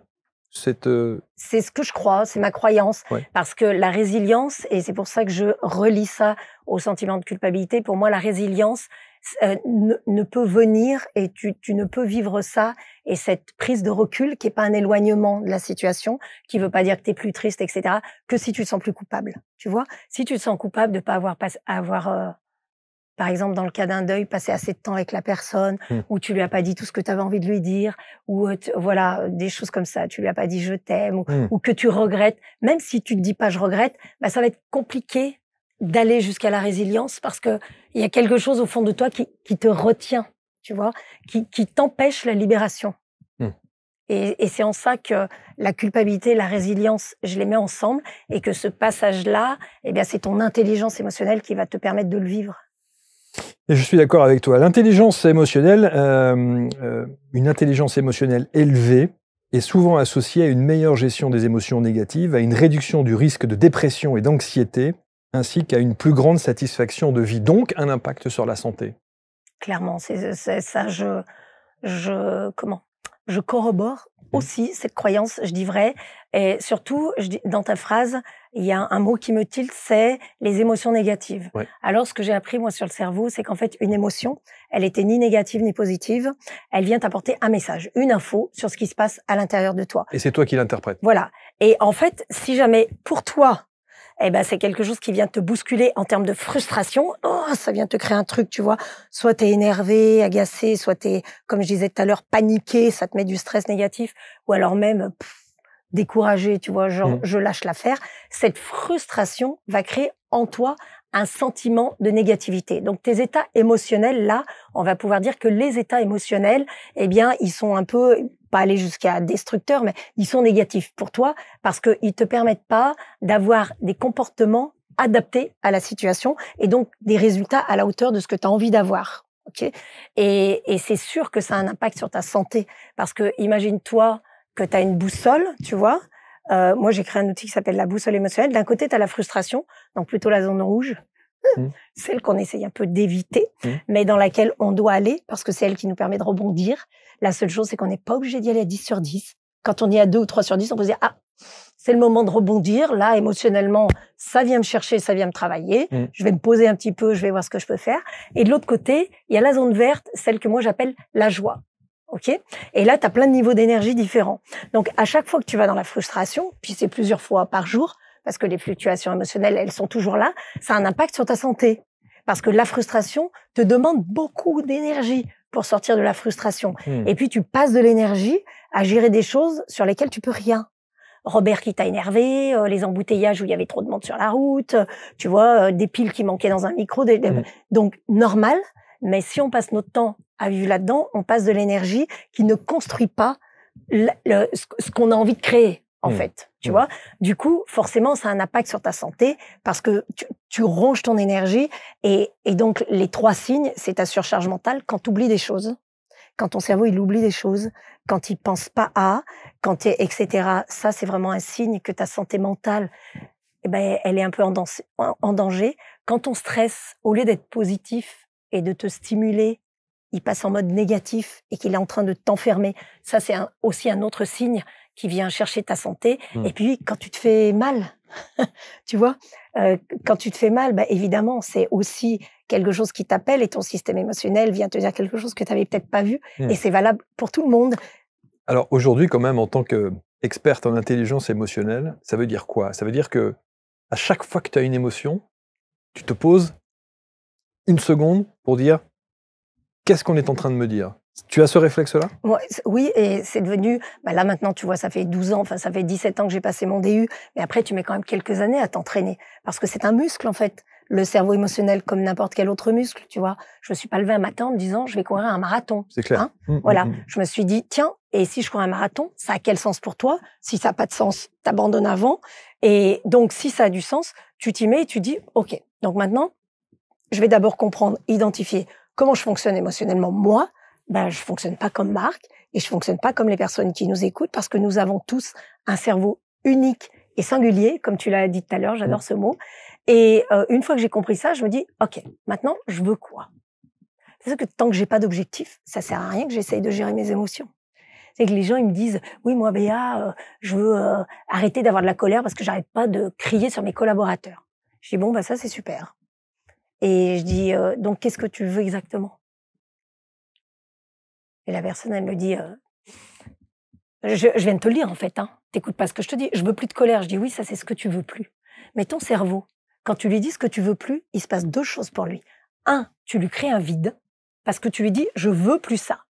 Speaker 2: C'est
Speaker 1: ce que je crois, c'est ma croyance. Parce que la résilience, et c'est pour ça que je relie ça au sentiment de culpabilité, pour moi, la résilience ne peut venir et tu ne peux vivre ça et cette prise de recul qui est pas un éloignement de la situation, qui veut pas dire que tu es plus triste, etc., que si tu te sens plus coupable. Tu vois, si tu te sens coupable de pas avoir par exemple, dans le cas d'un deuil, passer assez de temps avec la personne, où tu lui as pas dit tout ce que tu avais envie de lui dire, ou voilà, des choses comme ça. Tu lui as pas dit je t'aime, ou que tu regrettes. Même si tu te dis pas je regrette, bah, ça va être compliqué d'aller jusqu'à la résilience parce que il y a quelque chose au fond de toi qui te retient, tu vois, qui t'empêche la libération. Et c'est en ça que la culpabilité, la résilience, je les mets ensemble et que ce passage-là, eh bien, c'est ton intelligence émotionnelle qui va te permettre de le vivre.
Speaker 2: Et je suis d'accord avec toi. L'intelligence émotionnelle, une intelligence émotionnelle élevée est souvent associée à une meilleure gestion des émotions négatives, à une réduction du risque de dépression et d'anxiété, ainsi qu'à une plus grande satisfaction de vie, donc un impact sur la santé.
Speaker 1: Clairement, c'est ça, je corrobore aussi cette croyance, je dis vrai. Et surtout, dans ta phrase, il y a un mot qui me tilte, c'est les émotions négatives. Alors, ce que j'ai appris, moi, sur le cerveau, c'est qu'en fait, une émotion, elle était ni négative ni positive. Elle vient t'apporter un message, une info sur ce qui se passe à l'intérieur de toi.
Speaker 2: Et c'est toi qui l'interprètes.
Speaker 1: Voilà. Et en fait, si jamais, pour toi, eh ben, c'est quelque chose qui vient te bousculer en termes de frustration. Oh, ça vient te créer un truc, tu vois. Soit t'es énervé, agacé, soit t'es, comme je disais tout à l'heure, paniqué, ça te met du stress négatif, ou alors même découragé, tu vois, genre je lâche l'affaire. Cette frustration va créer en toi un sentiment de négativité. Donc tes états émotionnels, là, on va pouvoir dire que les états émotionnels, eh bien, ils sont un peu, pas aller jusqu'à destructeurs, mais ils sont négatifs pour toi parce qu'ils te permettent pas d'avoir des comportements adaptés à la situation et donc des résultats à la hauteur de ce que tu as envie d'avoir. Okay, et c'est sûr que ça a un impact sur ta santé parce que imagine-toi que tu as une boussole, tu vois. Moi, j'ai créé un outil qui s'appelle la boussole émotionnelle. D'un côté, tu as la frustration, donc plutôt la zone rouge, celle qu'on essaye un peu d'éviter, mais dans laquelle on doit aller parce que c'est elle qui nous permet de rebondir. La seule chose, c'est qu'on n'est pas obligé d'y aller à 10 sur 10. Quand on y est à 2 ou 3 sur 10, on peut se dire « Ah, c'est le moment de rebondir. Là, émotionnellement, ça vient me chercher, ça vient me travailler. Je vais me poser un petit peu, je vais voir ce que je peux faire. » Et de l'autre côté, il y a la zone verte, celle que moi j'appelle la joie. Okay, et là, tu as plein de niveaux d'énergie différents. Donc, à chaque fois que tu vas dans la frustration, puis c'est plusieurs fois par jour, parce que les fluctuations émotionnelles, elles sont toujours là, ça a un impact sur ta santé. Parce que la frustration te demande beaucoup d'énergie pour sortir de la frustration. Et puis, tu passes de l'énergie à gérer des choses sur lesquelles tu peux rien. Robert qui t'a énervé, les embouteillages où il y avait trop de monde sur la route, tu vois, des piles qui manquaient dans un micro. Donc, normal. Mais si on passe notre temps à vivre là-dedans, on passe de l'énergie qui ne construit pas ce qu'on a envie de créer, en fait. Tu vois? Du coup, forcément, ça a un impact sur ta santé parce que tu ronges ton énergie. Et donc, les 3 signes, c'est ta surcharge mentale quand tu oublies des choses. Quand ton cerveau, il oublie des choses. Quand il pense pas à, etc. Ça, c'est vraiment un signe que ta santé mentale, eh ben, elle est un peu en danger. Quand ton stress, au lieu d'être positif, et de te stimuler, il passe en mode négatif et qu'il est en train de t'enfermer. Ça, c'est aussi un autre signe qui vient chercher ta santé. Et puis, quand tu te fais mal, tu vois, quand tu te fais mal, bah, évidemment, c'est aussi quelque chose qui t'appelle et ton système émotionnel vient te dire quelque chose que tu n'avais peut-être pas vu. Et c'est valable pour tout le monde.
Speaker 2: Alors, aujourd'hui, quand même, en tant qu'experte en intelligence émotionnelle, ça veut dire quoi? Ça veut dire que à chaque fois que tu as une émotion, tu te poses une seconde pour dire qu'est-ce qu'on est en train de me dire. Tu as ce réflexe-là?
Speaker 1: Oui, et c'est devenu... Bah là, maintenant, tu vois, ça fait 12 ans, enfin, ça fait 17 ans que j'ai passé mon DU, mais après, tu mets quand même quelques années à t'entraîner, parce que c'est un muscle, en fait. Le cerveau émotionnel, comme n'importe quel autre muscle, tu vois. Je me suis pas levée un matin en me disant, je vais courir un marathon.
Speaker 2: C'est clair.
Speaker 1: Hein voilà. Je me suis dit, tiens, et si je cours un marathon, ça a quel sens pour toi? Si ça n'a pas de sens, t'abandonnes avant. Et donc, si ça a du sens, tu t'y mets et tu dis, OK, donc maintenant, je vais d'abord comprendre, identifier comment je fonctionne émotionnellement. Moi, ben, je fonctionne pas comme Marc et je fonctionne pas comme les personnes qui nous écoutent parce que nous avons tous un cerveau unique et singulier, comme tu l'as dit tout à l'heure, j'adore ce mot. Et une fois que j'ai compris ça, je me dis, OK, maintenant, je veux quoi? C'est que tant que j'ai pas d'objectif, ça sert à rien que j'essaye de gérer mes émotions. C'est que les gens, ils me disent, oui, moi, Béa, je veux arrêter d'avoir de la colère parce que j'arrête pas de crier sur mes collaborateurs. Je dis, bon, bah ça, c'est super. Et je dis, donc, qu'est-ce que tu veux exactement? Et la personne, elle me dit, je viens de te le dire, en fait, hein. T'écoutes pas ce que je te dis. Je veux plus de colère. Je dis, oui, ça, c'est ce que tu veux plus. Mais ton cerveau, quand tu lui dis ce que tu veux plus, il se passe 2 choses pour lui. 1, tu lui crées un vide parce que tu lui dis, je veux plus ça.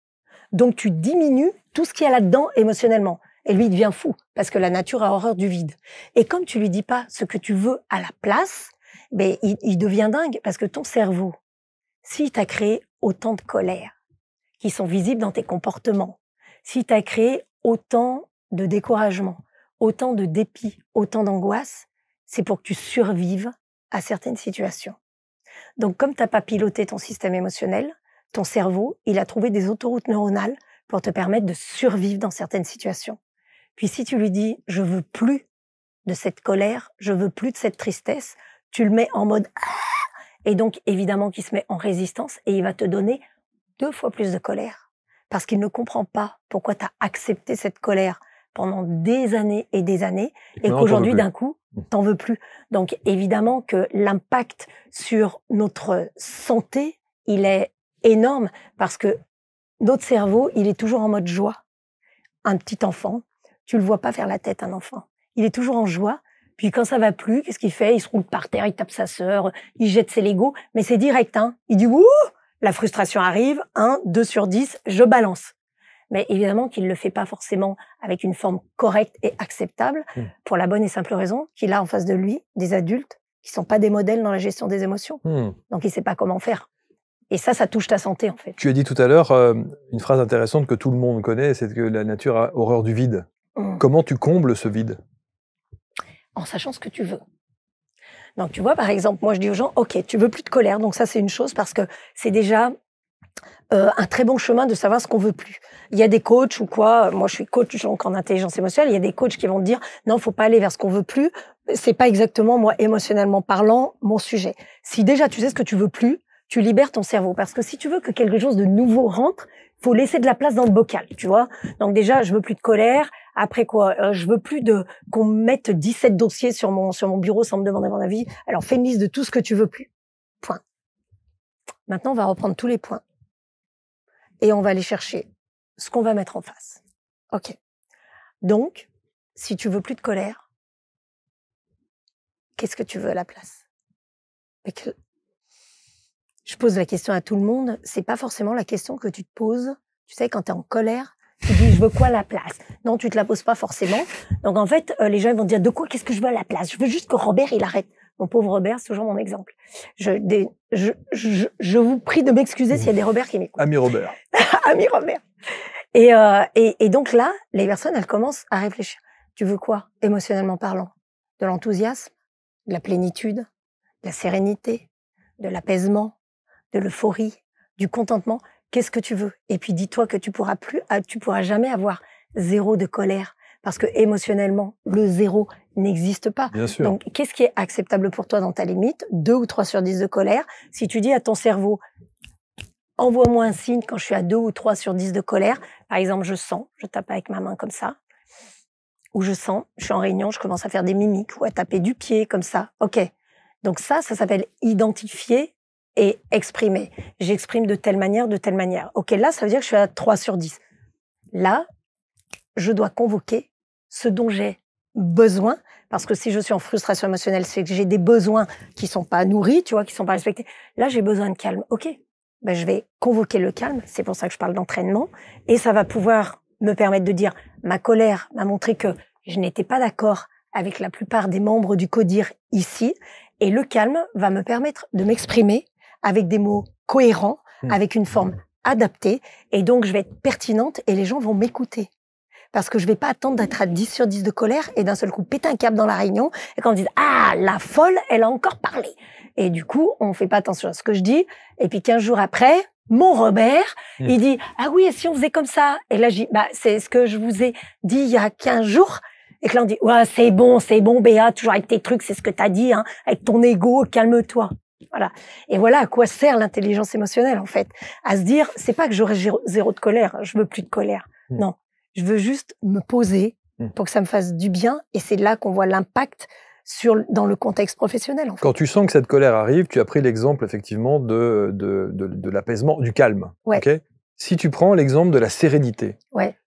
Speaker 1: Donc, tu diminues tout ce qu'il y a là-dedans émotionnellement. Et lui, il devient fou parce que la nature a horreur du vide. Et comme tu lui dis pas ce que tu veux à la place, ben, il devient dingue parce que ton cerveau, s'il t'a créé autant de colère qui sont visibles dans tes comportements, s'il t'a créé autant de découragement, autant de dépit, autant d'angoisse, c'est pour que tu survives à certaines situations. Donc, comme tu n'as pas piloté ton système émotionnel, ton cerveau, il a trouvé des autoroutes neuronales pour te permettre de survivre dans certaines situations. Puis si tu lui dis « je veux plus de cette colère, je veux plus de cette tristesse », tu le mets en mode « ah » et donc évidemment qu'il se met en résistance et il va te donner 2 fois plus de colère parce qu'il ne comprend pas pourquoi tu as accepté cette colère pendant des années et qu'aujourd'hui, d'un coup, t'en veux plus. Donc, évidemment que l'impact sur notre santé, il est énorme parce que notre cerveau, il est toujours en mode joie. Un petit enfant, tu le vois pas faire la tête, un enfant. Il est toujours en joie Puis quand ça va plus, qu'est-ce qu'il fait? Il se roule par terre, il tape sa sœur, il jette ses Legos, mais c'est direct, hein. Il dit, ouh, la frustration arrive, 1, 2 sur 10, je balance. Mais évidemment qu'il le fait pas forcément avec une forme correcte et acceptable, pour la bonne et simple raison qu'il a en face de lui des adultes qui sont pas des modèles dans la gestion des émotions. Donc il sait pas comment faire. Et ça touche ta santé, en fait.
Speaker 2: Tu as dit tout à l'heure une phrase intéressante que tout le monde connaît, c'est que la nature a horreur du vide. Comment tu combles ce vide?
Speaker 1: En sachant ce que tu veux. Donc, tu vois, par exemple, moi, je dis aux gens, OK, tu veux plus de colère. Donc, ça, c'est une chose parce que c'est déjà un très bon chemin de savoir ce qu'on veut plus. Il y a des coachs ou quoi, moi, je suis coach donc en intelligence émotionnelle, il y a des coachs qui vont te dire, non, faut pas aller vers ce qu'on veut plus. C'est pas exactement, moi, émotionnellement parlant, mon sujet. Si déjà, tu sais ce que tu veux plus, tu libères ton cerveau. Parce que si tu veux que quelque chose de nouveau rentre, faut laisser de la place dans le bocal, tu vois. Donc déjà, je veux plus de colère. Après quoi, je veux plus qu'on mette 17 dossiers sur mon bureau sans me demander mon avis. Alors fais une liste de tout ce que tu veux plus. Point. Maintenant, on va reprendre tous les points. Et on va aller chercher ce qu'on va mettre en face. OK. Donc, si tu veux plus de colère, qu'est-ce que tu veux à la place? Et que je pose la question à tout le monde, c'est pas forcément la question que tu te poses. Tu sais, quand tu es en colère, tu dis, je veux quoi à la place? Non, tu te la poses pas forcément. Donc, en fait, les gens vont te dire, de quoi, qu'est-ce que je veux à la place? Je veux juste que Robert, il arrête. Mon pauvre Robert, c'est toujours mon exemple. Je vous prie de m'excuser s'il y a des Robert qui m'écoutent.
Speaker 2: Ami Robert.
Speaker 1: Ami Robert. Et donc là, les personnes, elles commencent à réfléchir. Tu veux quoi, émotionnellement parlant? De l'enthousiasme, de la plénitude, de la sérénité, de l'apaisement, de l'euphorie, du contentement. Qu'est-ce que tu veux? Et puis dis-toi que tu pourras jamais avoir 0 de colère parce que émotionnellement, le 0 n'existe pas.
Speaker 2: Bien sûr.
Speaker 1: Donc, qu'est-ce qui est acceptable pour toi dans ta limite? 2 ou 3 sur 10 de colère. Si tu dis à ton cerveau, envoie-moi un signe quand je suis à 2 ou 3 sur 10 de colère. Par exemple, je sens, je tape avec ma main comme ça. Ou je sens, je suis en réunion, je commence à faire des mimiques ou à taper du pied comme ça. OK. Donc ça s'appelle identifier et exprimer. J'exprime de telle manière, de telle manière. OK, là, ça veut dire que je suis à 3 sur 10. Là, je dois convoquer ce dont j'ai besoin, parce que si je suis en frustration émotionnelle, c'est que j'ai des besoins qui sont pas nourris, tu vois, qui sont pas respectés. Là, j'ai besoin de calme. OK, ben, je vais convoquer le calme. C'est pour ça que je parle d'entraînement. Et ça va pouvoir me permettre de dire, ma colère m'a montré que je n'étais pas d'accord avec la plupart des membres du CODIR ici. Et le calme va me permettre de m'exprimer avec des mots cohérents, avec une forme adaptée. Et donc, je vais être pertinente et les gens vont m'écouter. Parce que je vais pas attendre d'être à 10 sur 10 de colère et d'un seul coup péter un câble dans la réunion et qu'on me dise « Ah, la folle, elle a encore parlé !» Et du coup, on fait pas attention à ce que je dis. Et puis 15 jours après, mon Robert, il dit « Ah oui, et si on faisait comme ça ?» Et là, je dis « Bah, c'est ce que je vous ai dit il y a 15 jours. » Et que là, on dit « Ouais, c'est bon, Béa, toujours avec tes trucs, c'est ce que t'as dit, hein, avec ton ego, calme-toi. » Voilà. Et voilà à quoi sert l'intelligence émotionnelle, en fait. À se dire, c'est pas que j'aurai 0 de colère, je veux plus de colère. Non. Je veux juste me poser pour que ça me fasse du bien. Et c'est là qu'on voit l'impact dans le contexte professionnel. En fait.
Speaker 2: Quand tu sens que cette colère arrive, tu as pris l'exemple effectivement de l'apaisement, du calme.
Speaker 1: Ouais.
Speaker 2: Okay, si tu prends l'exemple de la sérénité,
Speaker 1: ouais.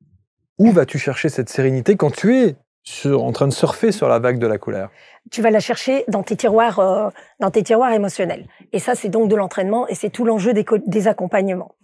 Speaker 2: Où vas-tu chercher cette sérénité quand tu es en train de surfer sur la vague de la colère?
Speaker 1: Tu vas la chercher dans tes tiroirs émotionnels. Et ça, c'est donc de l'entraînement et c'est tout l'enjeu des accompagnements.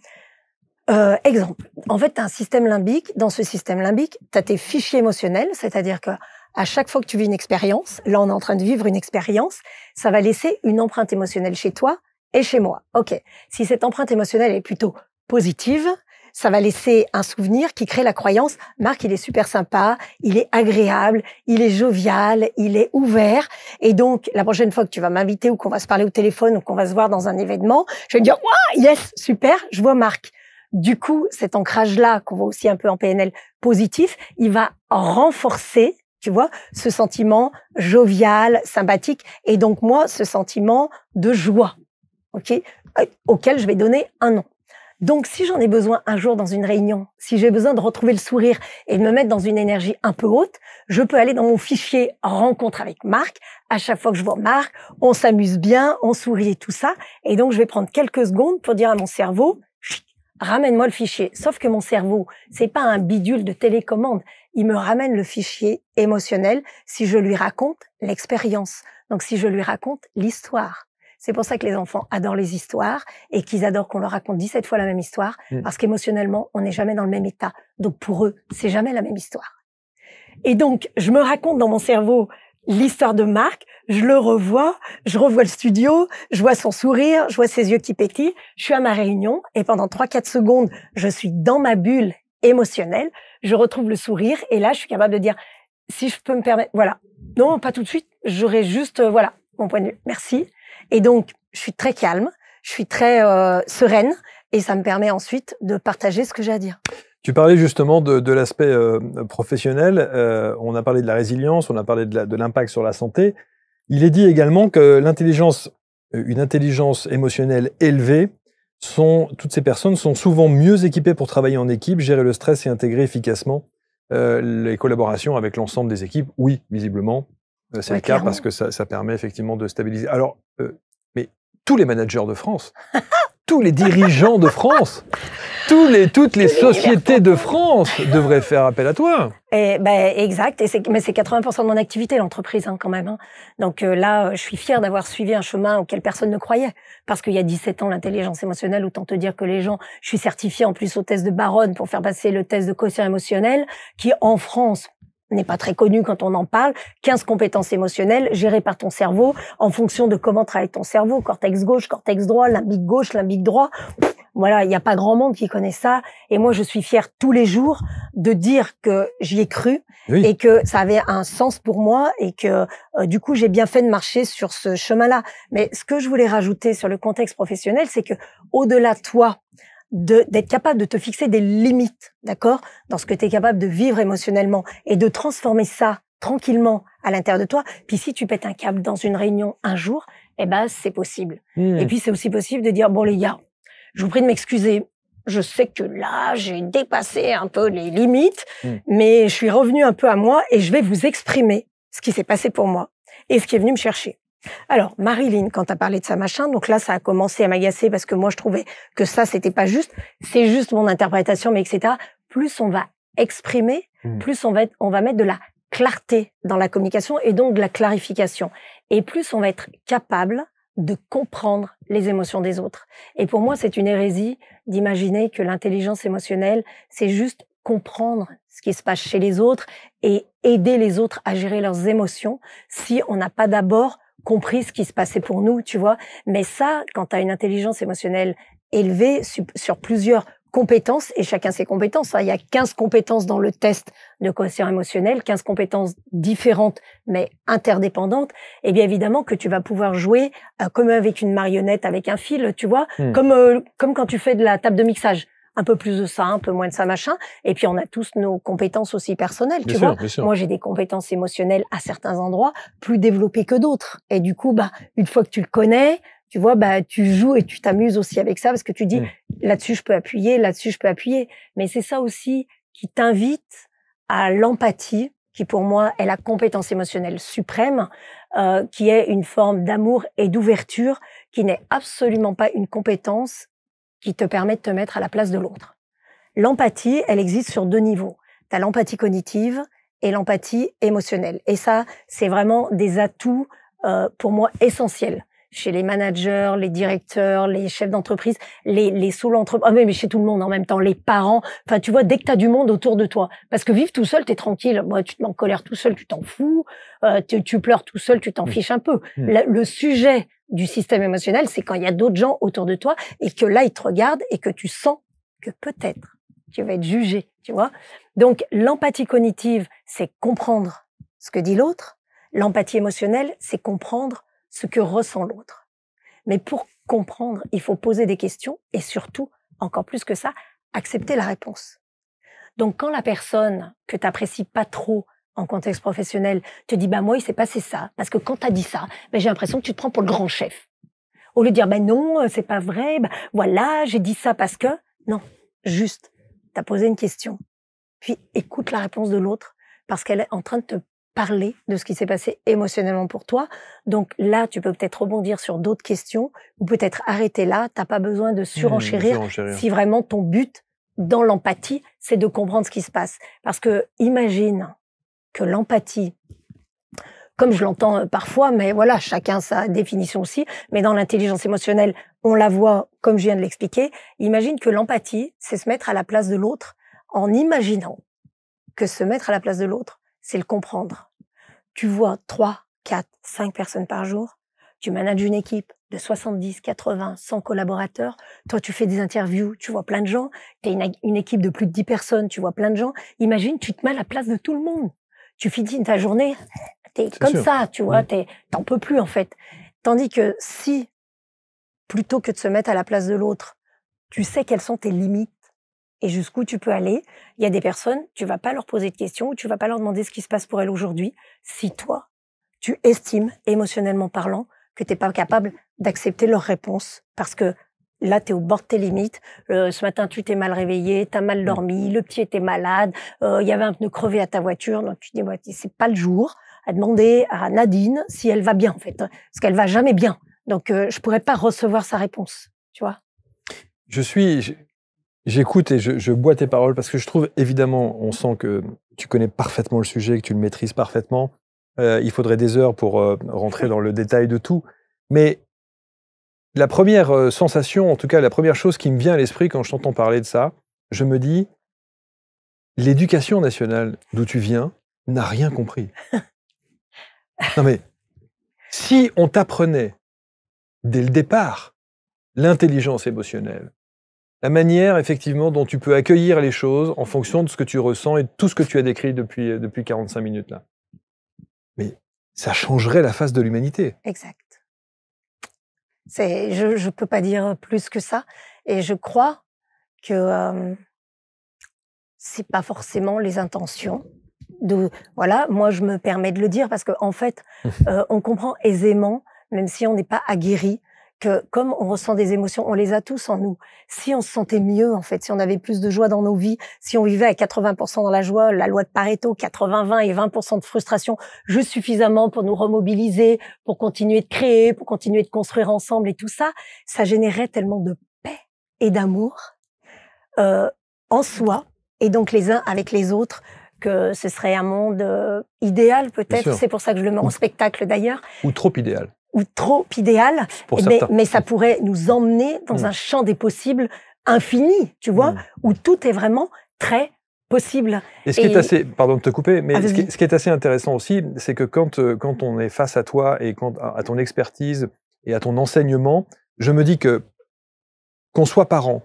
Speaker 1: Exemple. En fait, tu as un système limbique. Dans ce système limbique, tu as tes fichiers émotionnels, c'est-à-dire que à chaque fois que tu vis une expérience, là, on est en train de vivre une expérience, ça va laisser une empreinte émotionnelle chez toi et chez moi. OK. Si cette empreinte émotionnelle est plutôt positive, ça va laisser un souvenir qui crée la croyance, Marc, il est super sympa, il est agréable, il est jovial, il est ouvert. Et donc, la prochaine fois que tu vas m'inviter ou qu'on va se parler au téléphone ou qu'on va se voir dans un événement, je vais me dire, wow, yes, super, je vois Marc. Du coup, cet ancrage-là, qu'on voit aussi un peu en PNL positif, il va renforcer, tu vois, ce sentiment jovial, sympathique, et donc moi, ce sentiment de joie, ok, auquel je vais donner un nom. Donc, si j'en ai besoin un jour dans une réunion, si j'ai besoin de retrouver le sourire et de me mettre dans une énergie un peu haute, je peux aller dans mon fichier rencontre avec Marc. À chaque fois que je vois Marc, on s'amuse bien, on sourit et tout ça. Et donc, je vais prendre quelques secondes pour dire à mon cerveau, ramène-moi le fichier. Sauf que mon cerveau, c'est pas un bidule de télécommande. il me ramène le fichier émotionnel si je lui raconte l'expérience. Donc, si je lui raconte l'histoire. C'est pour ça que les enfants adorent les histoires et qu'ils adorent qu'on leur raconte 17 fois la même histoire, parce qu'émotionnellement, on n'est jamais dans le même état. Donc, pour eux, c'est jamais la même histoire. Et donc, je me raconte dans mon cerveau l'histoire de Marc, je le revois, je revois le studio, je vois son sourire, je vois ses yeux qui pétillent, je suis à ma réunion et pendant 3-4 secondes, je suis dans ma bulle émotionnelle, je retrouve le sourire et là, je suis capable de dire, si je peux me permettre, voilà. Non, pas tout de suite, j'aurais juste, voilà, mon point de vue. Merci. Et donc, je suis très calme, je suis très sereine et ça me permet ensuite de partager ce que j'ai à dire.
Speaker 2: Tu parlais justement de l'aspect professionnel, on a parlé de la résilience, on a parlé de l'impact sur la santé. Il est dit également que une intelligence émotionnelle élevée, toutes ces personnes sont souvent mieux équipées pour travailler en équipe, gérer le stress et intégrer efficacement les collaborations avec l'ensemble des équipes. Oui, visiblement, c'est le cas parce que ça permet effectivement de stabiliser. Alors, mais tous les managers de France, tous les dirigeants de France, toutes les sociétés de France devraient faire appel à toi.
Speaker 1: Et exact. Mais c'est 80% de mon activité, l'entreprise, quand même. Donc là, je suis fière d'avoir suivi un chemin auquel personne ne croyait. Parce qu'il y a 17 ans, l'intelligence émotionnelle, autant te dire que les gens, je suis certifiée en plus au test de Baronne pour faire passer le test de quotient émotionnel, qui en France n'est pas très connu quand on en parle. 15 compétences émotionnelles gérées par ton cerveau en fonction de comment travaille ton cerveau. Cortex gauche, cortex droit, limbique gauche, limbique droit. Voilà, il n'y a pas grand monde qui connaît ça. Et moi, je suis fière tous les jours de dire que j'y ai cru et que ça avait un sens pour moi et que du coup, j'ai bien fait de marcher sur ce chemin-là. Mais ce que je voulais rajouter sur le contexte professionnel, c'est que au-delà de toi, d'être capable de te fixer des limites, d'accord, dans ce que tu es capable de vivre émotionnellement et de transformer ça tranquillement à l'intérieur de toi. Puis si tu pètes un câble dans une réunion un jour, c'est possible. Et puis c'est aussi possible de dire, bon les gars, je vous prie de m'excuser. Je sais que là, j'ai dépassé un peu les limites, mais je suis revenu un peu à moi et je vais vous exprimer ce qui s'est passé pour moi et ce qui est venu me chercher. Alors, Marilyn, quand tu as parlé de ça, machin, donc là, ça a commencé à m'agacer parce que moi, je trouvais que ça, c'était pas juste. C'est juste mon interprétation, mais etc. Plus on va exprimer, plus on va mettre de la clarté dans la communication et donc de la clarification. Et plus on va être capable de comprendre les émotions des autres. Et pour moi, c'est une hérésie d'imaginer que l'intelligence émotionnelle, c'est juste comprendre ce qui se passe chez les autres et aider les autres à gérer leurs émotions si on n'a pas d'abord compris ce qui se passait pour nous, tu vois. Mais ça, quand tu as une intelligence émotionnelle élevée sur plusieurs compétences, et chacun ses compétences, il y a 15 compétences dans le test de quotient émotionnel, 15 compétences différentes mais interdépendantes, et bien évidemment que tu vas pouvoir jouer comme avec une marionnette avec un fil, tu vois, comme quand tu fais de la table de mixage. Un peu plus de ça, un peu moins de ça, machin. Et puis, on a tous nos compétences aussi personnelles, tu vois. Moi, j'ai des compétences émotionnelles à certains endroits plus développées que d'autres. Et du coup, une fois que tu le connais, tu vois, tu joues et tu t'amuses aussi avec ça parce que tu dis, là-dessus, je peux appuyer, là-dessus, je peux appuyer. Mais c'est ça aussi qui t'invite à l'empathie, qui pour moi est la compétence émotionnelle suprême, qui est une forme d'amour et d'ouverture, qui n'est absolument pas une compétence qui te permet de te mettre à la place de l'autre. L'empathie, elle existe sur 2 niveaux. Tu as l'empathie cognitive et l'empathie émotionnelle. Et ça, c'est vraiment des atouts, pour moi, essentiels. Chez les managers, les directeurs, les chefs d'entreprise, les solo-entrepreneurs, mais chez tout le monde en même temps, les parents. Enfin, tu vois, dès que tu as du monde autour de toi. Parce que vivre tout seul, tu es tranquille. Moi, tu te mets en colère tout seul, tu t'en fous. Tu pleures tout seul, tu t'en fiches un peu. Le sujet du système émotionnel, c'est quand il y a d'autres gens autour de toi et que là, ils te regardent et que tu sens que peut-être tu vas être jugé, tu vois. Donc, l'empathie cognitive, c'est comprendre ce que dit l'autre. L'empathie émotionnelle, c'est comprendre ce que ressent l'autre. Mais pour comprendre, il faut poser des questions et surtout, encore plus que ça, accepter la réponse. Donc, quand la personne que tu n'apprécies pas trop en contexte professionnel te dit, moi, il s'est passé ça, parce que quand tu as dit ça, j'ai l'impression que tu te prends pour le grand chef. Au lieu de dire, non, c'est pas vrai, voilà, j'ai dit ça parce que... Non, juste, tu as posé une question. Puis, écoute la réponse de l'autre, parce qu'elle est en train de te parler de ce qui s'est passé émotionnellement pour toi. Donc là, tu peux peut-être rebondir sur d'autres questions, ou peut-être arrêter là, tu n'as pas besoin de surenchérir si vraiment ton but dans l'empathie, c'est de comprendre ce qui se passe. Parce que imagine que l'empathie, comme je l'entends parfois, mais voilà, chacun sa définition aussi, mais dans l'intelligence émotionnelle, on la voit comme je viens de l'expliquer. Imagine que l'empathie, c'est se mettre à la place de l'autre en imaginant que se mettre à la place de l'autre, c'est le comprendre. Tu vois 3, 4, 5 personnes par jour, tu manages une équipe de 70, 80, 100 collaborateurs, toi tu fais des interviews, tu vois plein de gens, tu es une équipe de plus de 10 personnes, tu vois plein de gens, imagine, tu te mets à la place de tout le monde. Tu finis ta journée, t'es comme sûr. Ça, tu vois, t'en peux plus en fait. Tandis que si, plutôt que de se mettre à la place de l'autre, tu sais quelles sont tes limites et jusqu'où tu peux aller, il y a des personnes, tu vas pas leur poser de questions ou tu vas pas leur demander ce qui se passe pour elles aujourd'hui, si toi, tu estimes, émotionnellement parlant, que t'es pas capable d'accepter leurs réponses parce que là, tu es au bord de tes limites. Ce matin, tu t'es mal réveillé, tu as mal dormi, le petit était malade, il y avait un pneu crevé à ta voiture. Donc, tu dis, ouais, c'est pas le jour à demander à Nadine si elle va bien, en fait. Parce qu'elle va jamais bien. Donc, je pourrais pas recevoir sa réponse, tu vois.
Speaker 2: J'écoute et je bois tes paroles parce que je trouve, évidemment, on sent que tu connais parfaitement le sujet, que tu le maîtrises parfaitement. Il faudrait des heures pour rentrer dans le détail de tout. Mais la première sensation, en tout cas la première chose qui me vient à l'esprit quand je t'entends parler de ça, je me dis, l'éducation nationale d'où tu viens n'a rien compris. Non mais, si on t'apprenait dès le départ l'intelligence émotionnelle, la manière effectivement dont tu peux accueillir les choses en fonction de ce que tu ressens et de tout ce que tu as décrit depuis 45 minutes là, mais ça changerait la face de l'humanité.
Speaker 1: Exact. Je peux pas dire plus que ça. Et je crois que c'est pas forcément les intentions. Voilà, moi je me permets de le dire parce qu'en fait, on comprend aisément, même si on n'est pas aguerri, que comme on ressent des émotions, on les a tous en nous. Si on se sentait mieux, en fait, si on avait plus de joie dans nos vies, si on vivait à 80% dans la joie, la loi de Pareto, 80-20 et 20% de frustration, juste suffisamment pour nous remobiliser, pour continuer de créer, pour continuer de construire ensemble et tout ça, ça générerait tellement de paix et d'amour en soi et donc les uns avec les autres que ce serait un monde idéal peut-être. C'est pour ça que je le mets en spectacle d'ailleurs.
Speaker 2: Ou trop idéal.
Speaker 1: Ou trop idéal, mais ça pourrait nous emmener dans un champ des possibles infini, tu vois, où tout est vraiment très possible.
Speaker 2: Et ce qui est assez, pardon de te couper, mais ce qui est assez intéressant aussi, c'est que quand on est face à toi et à ton expertise et à ton enseignement, je me dis que qu'on soit parent,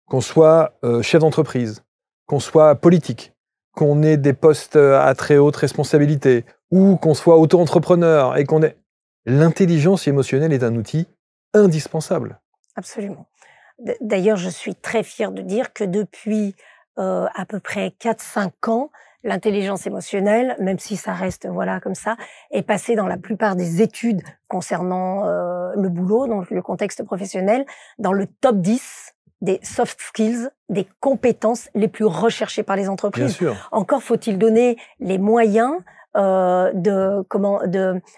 Speaker 2: qu'on soit chef d'entreprise, qu'on soit politique, qu'on ait des postes à très haute responsabilité, ou qu'on soit auto-entrepreneur et qu'on ait... L'intelligence émotionnelle est un outil indispensable.
Speaker 1: Absolument. D'ailleurs, je suis très fière de dire que depuis à peu près 4-5 ans, l'intelligence émotionnelle, même si ça reste voilà comme ça, est passée dans la plupart des études concernant le boulot, donc le contexte professionnel, dans le top 10 des soft skills, des compétences les plus recherchées par les entreprises.
Speaker 2: Bien sûr.
Speaker 1: Encore faut-il donner les moyens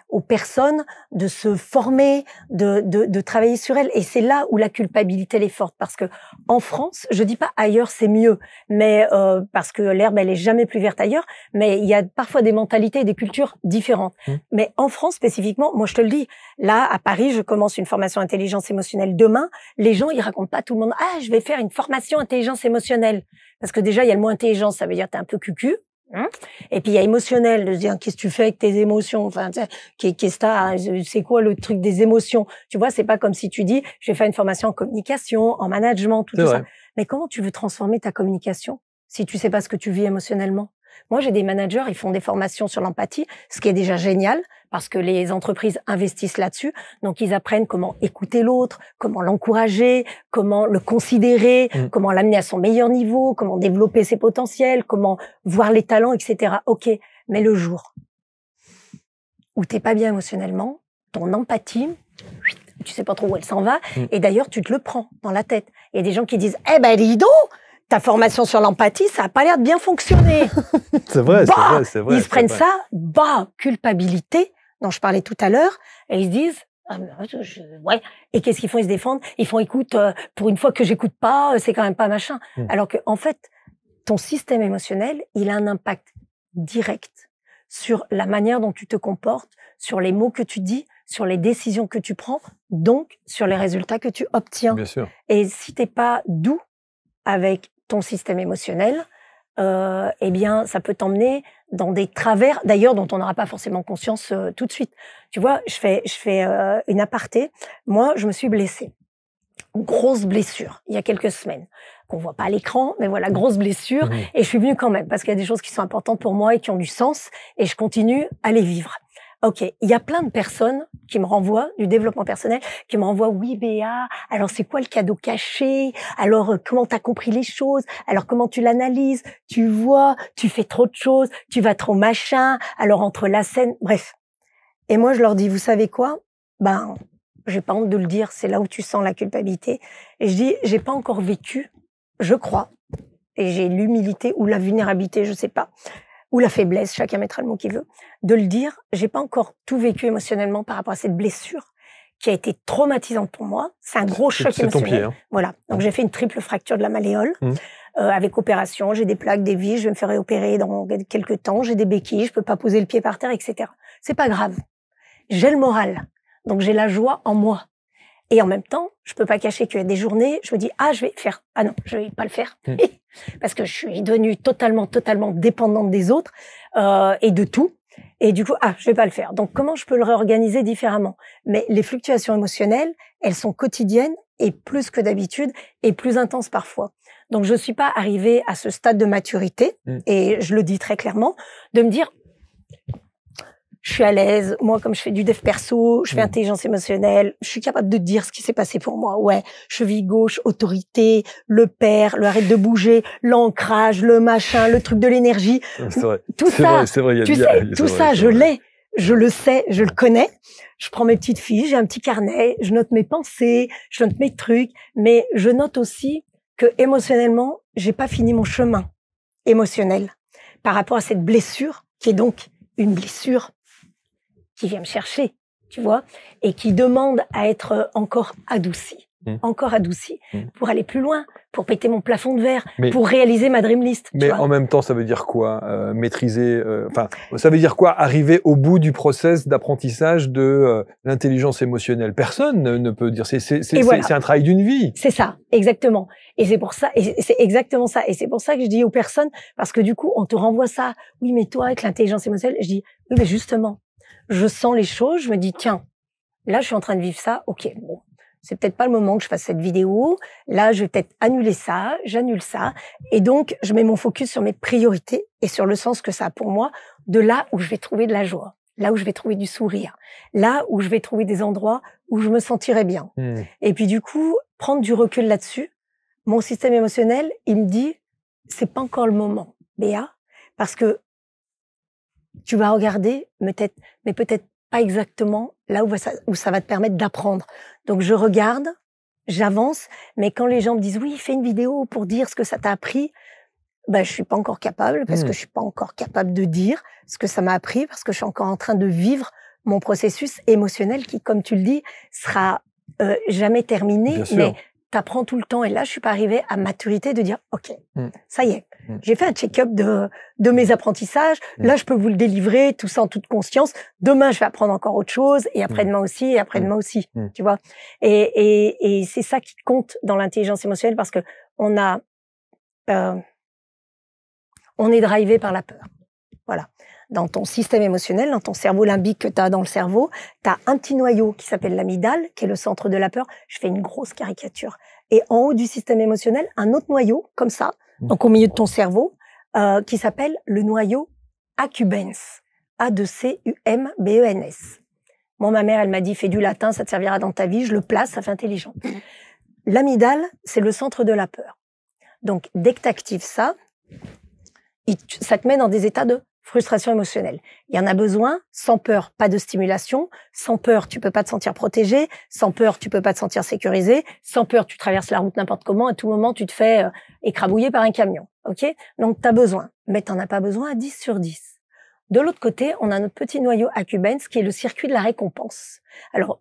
Speaker 1: aux personnes de se former, de travailler sur elles. Et c'est là où la culpabilité elle est forte. Parce que en France, je dis pas ailleurs c'est mieux, mais parce que l'herbe elle est jamais plus verte ailleurs, mais il y a parfois des mentalités et des cultures différentes. Mais en France spécifiquement, moi je te le dis, là à Paris, je commence une formation intelligence émotionnelle demain. Les gens ils racontent pas à tout le monde, ah je vais faire une formation intelligence émotionnelle. Parce que déjà il y a le mot intelligence, ça veut dire t'es un peu cucu. Et puis il y a émotionnel, de se dire qu'est-ce que tu fais avec tes émotions, enfin c'est quoi le truc des émotions, tu vois, c'est pas comme si tu dis je vais faire une formation en communication, en management, tout ça. Mais comment tu veux transformer ta communication si tu sais pas ce que tu vis émotionnellement? Moi, j'ai des managers, ils font des formations sur l'empathie, ce qui est déjà génial, parce que les entreprises investissent là-dessus. Donc, ils apprennent comment écouter l'autre, comment l'encourager, comment le considérer, comment l'amener à son meilleur niveau, comment développer ses potentiels, comment voir les talents, etc. Ok, mais le jour où t'es pas bien émotionnellement, ton empathie, tu sais pas trop où elle s'en va, et d'ailleurs, tu te le prends dans la tête. Il y a des gens qui disent « Eh ben, dis donc !» ta formation sur l'empathie, ça a pas l'air de bien fonctionner.
Speaker 2: C'est vrai, c'est vrai.
Speaker 1: Ils se prennent ça, culpabilité, dont je parlais tout à l'heure, et ils se disent, Ah, ouais. Et qu'est-ce qu'ils font? Ils se défendent. Ils font, écoute, pour une fois que j'écoute pas, c'est quand même pas machin. Alors que, en fait, ton système émotionnel, il a un impact direct sur la manière dont tu te comportes, sur les mots que tu dis, sur les décisions que tu prends, donc sur les résultats que tu obtiens.
Speaker 2: Bien sûr.
Speaker 1: Et si t'es pas doux avec ton système émotionnel, eh bien, ça peut t'emmener dans des travers, d'ailleurs, dont on n'aura pas forcément conscience tout de suite. Tu vois, je fais une aparté. Moi, je me suis blessée. Grosse blessure, il y a quelques semaines, qu'on voit pas à l'écran, mais voilà, grosse blessure. Et je suis venue quand même, parce qu'il y a des choses qui sont importantes pour moi et qui ont du sens, et je continue à les vivre. Ok, il y a plein de personnes qui me renvoient du développement personnel, qui me renvoient, oui Béa, alors c'est quoi le cadeau caché? Alors comment t'as compris les choses? Alors comment tu l'analyses? Tu vois, tu fais trop de choses, tu vas trop machin, alors entre la scène, bref. Et moi je leur dis, vous savez quoi? Ben, j'ai pas honte de le dire, c'est là où tu sens la culpabilité. Et je dis, j'ai pas encore vécu, je crois, et j'ai l'humilité ou la vulnérabilité, je sais pas, ou la faiblesse, chacun mettra le mot qu'il veut, de le dire, j'ai pas encore tout vécu émotionnellement par rapport à cette blessure qui a été traumatisante pour moi. C'est un gros choc émotionnel.
Speaker 2: C'est ton pied, hein.
Speaker 1: Voilà. Donc j'ai fait une triple fracture de la malléole, avec opération, j'ai des plaques, des vis, je vais me faire réopérer dans quelques temps, j'ai des béquilles, je peux pas poser le pied par terre, etc. C'est pas grave. J'ai le moral. Donc j'ai la joie en moi. Et en même temps, je peux pas cacher qu'il y a des journées, je me dis, ah, je vais faire, ah non, je vais pas le faire. Parce que je suis devenue totalement dépendante des autres, et de tout. Et du coup, ah, je vais pas le faire. Donc, comment je peux le réorganiser différemment? Mais les fluctuations émotionnelles, elles sont quotidiennes et plus que d'habitude et plus intenses parfois. Donc, je suis pas arrivée à ce stade de maturité, et je le dis très clairement, de me dire, je suis à l'aise. Moi, comme je fais du dev perso, je fais intelligence émotionnelle, je suis capable de dire ce qui s'est passé pour moi. Ouais, cheville gauche, autorité, le père, le arrête de bouger, l'ancrage, le machin, le truc de l'énergie.
Speaker 2: C'est vrai.
Speaker 1: Tout ça,
Speaker 2: c'est vrai,
Speaker 1: tu sais, tout ça, je l'ai. Je le sais, je le connais. Je prends mes petites fiches, j'ai un petit carnet, je note mes pensées, je note mes trucs, mais je note aussi que émotionnellement, j'ai pas fini mon chemin émotionnel par rapport à cette blessure qui est donc une blessure qui vient me chercher, tu vois, et qui demande à être encore adoucie, pour aller plus loin, pour péter mon plafond de verre, pour réaliser ma dream list.
Speaker 2: Mais en même temps, ça veut dire quoi maîtriser, ça veut dire quoi arriver au bout du process d'apprentissage de l'intelligence émotionnelle? Personne ne peut dire. C'est un travail d'une vie.
Speaker 1: C'est ça, exactement. Et c'est pour ça, et c'est exactement ça. Et c'est pour ça que je dis aux personnes, parce que du coup, on te renvoie ça. Oui, mais toi, avec l'intelligence émotionnelle, je dis, oui, mais justement, je sens les choses, je me dis, tiens, là, je suis en train de vivre ça, ok, bon, c'est peut-être pas le moment que je fasse cette vidéo, là, je vais peut-être annuler ça, j'annule ça, et donc, je mets mon focus sur mes priorités et sur le sens que ça a pour moi, de là où je vais trouver de la joie, là où je vais trouver du sourire, là où je vais trouver des endroits où je me sentirai bien. Et puis, du coup, prendre du recul là-dessus, mon système émotionnel, il me dit, c'est pas encore le moment, Béa, parce que tu vas regarder, mais peut-être pas exactement là où ça va te permettre d'apprendre. Donc, je regarde, j'avance, mais quand les gens me disent, oui, fais une vidéo pour dire ce que ça t'a appris, ben, je suis pas encore capable, parce que je suis pas encore capable de dire ce que ça m'a appris, parce que je suis encore en train de vivre mon processus émotionnel qui, comme tu le dis, sera jamais terminé, mais t'apprends tout le temps. Et là, je suis pas arrivée à maturité de dire, OK, ça y est. J'ai fait un check-up de mes apprentissages. Là, je peux vous le délivrer, tout ça en toute conscience. Demain, je vais apprendre encore autre chose, et après-demain aussi, et après-demain aussi. Tu vois? Et c'est ça qui compte dans l'intelligence émotionnelle, parce que on est drivé par la peur. Voilà. Dans ton système émotionnel, dans ton cerveau limbique que tu as dans le cerveau, tu as un petit noyau qui s'appelle l'amygdale, qui est le centre de la peur. Je fais une grosse caricature. Et en haut du système émotionnel, un autre noyau, comme ça, donc au milieu de ton cerveau, qui s'appelle le noyau accumbens. A-C-U-M-B-E-N-S. Moi, ma mère, elle m'a dit, fais du latin, ça te servira dans ta vie. Je le place, ça fait intelligent. L'amygdale, c'est le centre de la peur. Donc, dès que tu actives ça, ça te met dans des états de frustration émotionnelle. Il y en a besoin. Sans peur, pas de stimulation. Sans peur, tu peux pas te sentir protégé. Sans peur, tu peux pas te sentir sécurisé. Sans peur, tu traverses la route n'importe comment. À tout moment, tu te fais écrabouiller par un camion. Ok? Donc, t'as besoin. Mais t'en as pas besoin à 10 sur 10. De l'autre côté, on a notre petit noyau accumbens qui est le circuit de la récompense. Alors,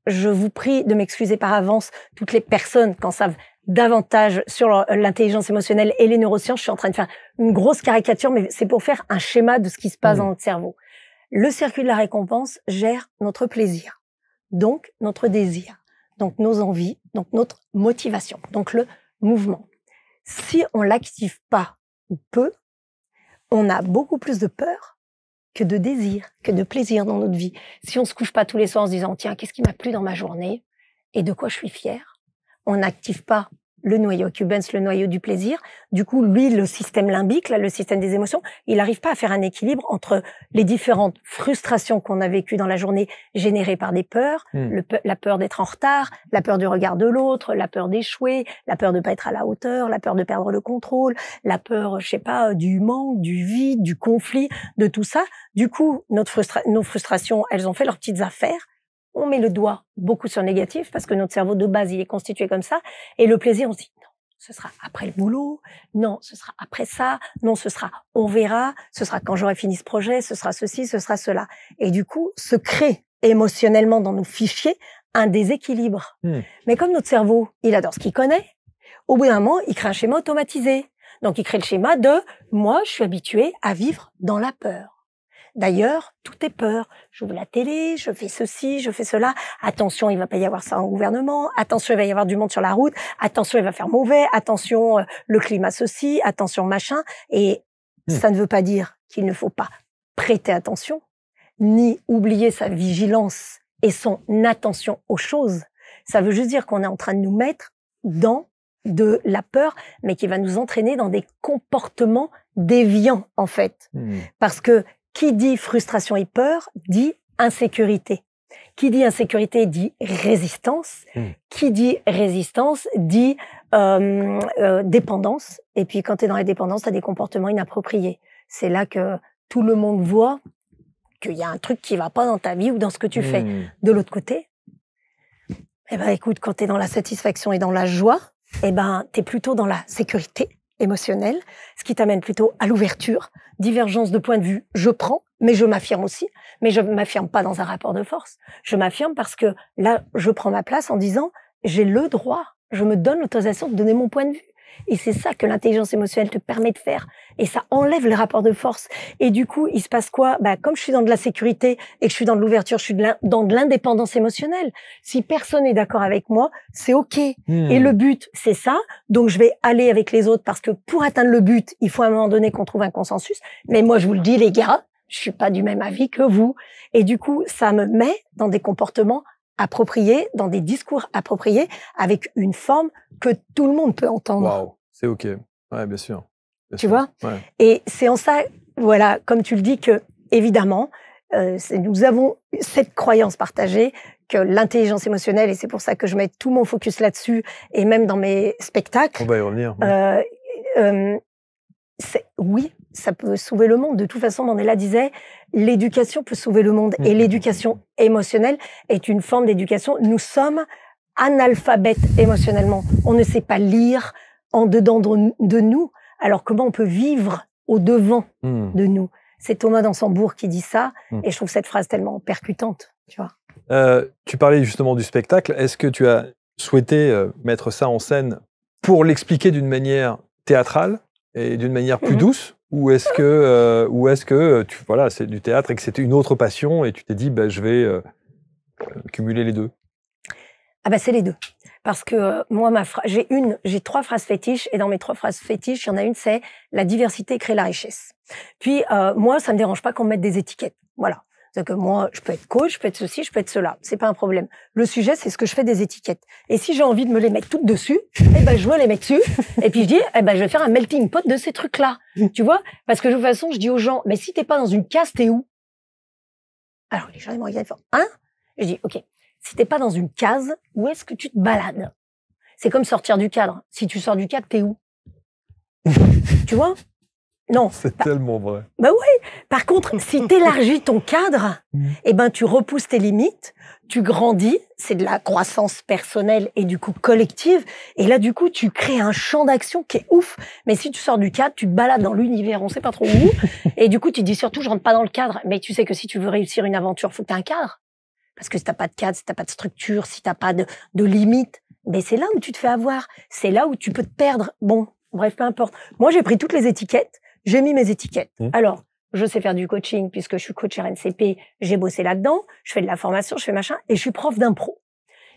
Speaker 1: je vous prie de m'excuser par avance, toutes les personnes qui en savent davantage sur l'intelligence émotionnelle et les neurosciences. Je suis en train de faire une grosse caricature, mais c'est pour faire un schéma de ce qui se passe dans notre cerveau. Le circuit de la récompense gère notre plaisir, donc notre désir, donc nos envies, donc notre motivation, donc le mouvement. Si on l'active pas ou peu, on a beaucoup plus de peur que de désir, que de plaisir dans notre vie. Si on se couche pas tous les soirs en se disant, tiens, qu'est-ce qui m'a plu dans ma journée et de quoi je suis fière, on n'active pas le noyau accumbens, le noyau du plaisir. Du coup, lui, le système limbique, là, le système des émotions, il n'arrive pas à faire un équilibre entre les différentes frustrations qu'on a vécues dans la journée générées par des peurs, la peur d'être en retard, la peur du regard de l'autre, la peur d'échouer, la peur de pas être à la hauteur, la peur de perdre le contrôle, la peur, je sais pas, du manque, du vide, du conflit, de tout ça. Du coup, nos frustrations, elles ont fait leurs petites affaires. On met le doigt beaucoup sur le négatif parce que notre cerveau de base, il est constitué comme ça. Et le plaisir, on se dit non, ce sera après le boulot. Non, ce sera après ça. Non, ce sera on verra. Ce sera quand j'aurai fini ce projet. Ce sera ceci, ce sera cela. Et du coup, se crée émotionnellement dans nos fichiers un déséquilibre. Mais comme notre cerveau, il adore ce qu'il connaît, au bout d'un moment, il crée un schéma automatisé. Donc, il crée le schéma de moi, je suis habitué à vivre dans la peur. D'ailleurs, tout est peur. J'ouvre la télé, je fais ceci, je fais cela. Attention, il va pas y avoir ça en gouvernement. Attention, il va y avoir du monde sur la route. Attention, il va faire mauvais. Attention, le climat ceci. Attention, machin. Et ça ne veut pas dire qu'il ne faut pas prêter attention, ni oublier sa vigilance et son attention aux choses. Ça veut juste dire qu'on est en train de nous mettre dans de la peur, mais qui va nous entraîner dans des comportements déviants, en fait. Parce que qui dit frustration et peur dit insécurité. Qui dit insécurité dit résistance. Qui dit résistance dit dépendance. Et puis quand tu es dans la dépendance, tu as des comportements inappropriés. C'est là que tout le monde voit qu'il y a un truc qui va pas dans ta vie ou dans ce que tu fais. De l'autre côté, eh ben écoute, quand tu es dans la satisfaction et dans la joie, eh ben tu es plutôt dans la sécurité émotionnelle, ce qui t'amène plutôt à l'ouverture, divergence de point de vue, je prends, mais je m'affirme aussi, mais je m'affirme pas dans un rapport de force. Je m'affirme parce que là, je prends ma place en disant, j'ai le droit, je me donne l'autorisation de donner mon point de vue. Et c'est ça que l'intelligence émotionnelle te permet de faire. Et ça enlève les rapports de force. Et du coup, il se passe quoi? Comme je suis dans de la sécurité et que je suis dans de l'ouverture, je suis dans de l'indépendance émotionnelle. Si personne n'est d'accord avec moi, c'est OK. Et le but, c'est ça. Donc, je vais aller avec les autres parce que pour atteindre le but, il faut à un moment donné qu'on trouve un consensus. Mais moi, je vous le dis, les gars, je suis pas du même avis que vous. Et du coup, ça me met dans des comportements appropriés, dans des discours appropriés, avec une forme que tout le monde peut entendre.
Speaker 2: Waouh, c'est OK. Ouais, bien sûr.
Speaker 1: Tu vois ? Et c'est en ça, voilà, comme tu le dis, que évidemment, nous avons cette croyance partagée que l'intelligence émotionnelle, et c'est pour ça que je mets tout mon focus là-dessus, et même dans mes spectacles.
Speaker 2: On va y revenir.
Speaker 1: Oui, ça peut sauver le monde. De toute façon, Mandela disait, l'éducation peut sauver le monde. Et l'éducation émotionnelle est une forme d'éducation. Nous sommes analphabètes émotionnellement. On ne sait pas lire en dedans de nous. Alors comment on peut vivre au devant de nous? C'est Thomas d'Ansembourg qui dit ça. Et je trouve cette phrase tellement percutante. Tu vois.
Speaker 2: Tu parlais justement du spectacle. Est-ce que tu as souhaité mettre ça en scène pour l'expliquer d'une manière théâtrale et d'une manière plus douce, ou est-ce que voilà, c'est du théâtre et que c'était une autre passion et tu t'es dit je vais cumuler les deux?
Speaker 1: C'est les deux. Parce que moi, j'ai 3 phrases fétiches, et dans mes 3 phrases fétiches, il y en a une, c'est la diversité crée la richesse. Puis moi, ça me dérange pas qu'on mette des étiquettes. Voilà. C'est-à-dire que moi, je peux être coach, je peux être ceci, je peux être cela. C'est pas un problème. Le sujet, c'est ce que je fais des étiquettes. Et si j'ai envie de me les mettre toutes dessus, je me les mets dessus. Et puis je dis, je vais faire un melting pot de ces trucs-là. Tu vois? Parce que de toute façon, je dis aux gens, mais si t'es pas dans une case, t'es où? Alors, les gens, ils me regardent, ils font, hein? Je dis, OK. Si t'es pas dans une case, où est-ce que tu te balades? C'est comme sortir du cadre. Si tu sors du cadre, t'es où? Tu vois? Non.
Speaker 2: C'est tellement vrai.
Speaker 1: Oui. Par contre, si t'élargis ton cadre, tu repousses tes limites, tu grandis, c'est de la croissance personnelle et du coup collective. Et là, du coup, tu crées un champ d'action qui est ouf. Mais si tu sors du cadre, tu te balades dans l'univers, on sait pas trop où. Et du coup, tu te dis surtout, je rentre pas dans le cadre. Mais tu sais que si tu veux réussir une aventure, faut que t'aies un cadre. Parce que si t'as pas de cadre, si t'as pas de structure, si t'as pas de limite, ben c'est là où tu te fais avoir. C'est là où tu peux te perdre. Bon, bref, peu importe. Moi, j'ai pris toutes les étiquettes. J'ai mis mes étiquettes. Alors, je sais faire du coaching puisque je suis coach RNCP. J'ai bossé là-dedans. Je fais de la formation, je fais machin. Et je suis prof d'impro.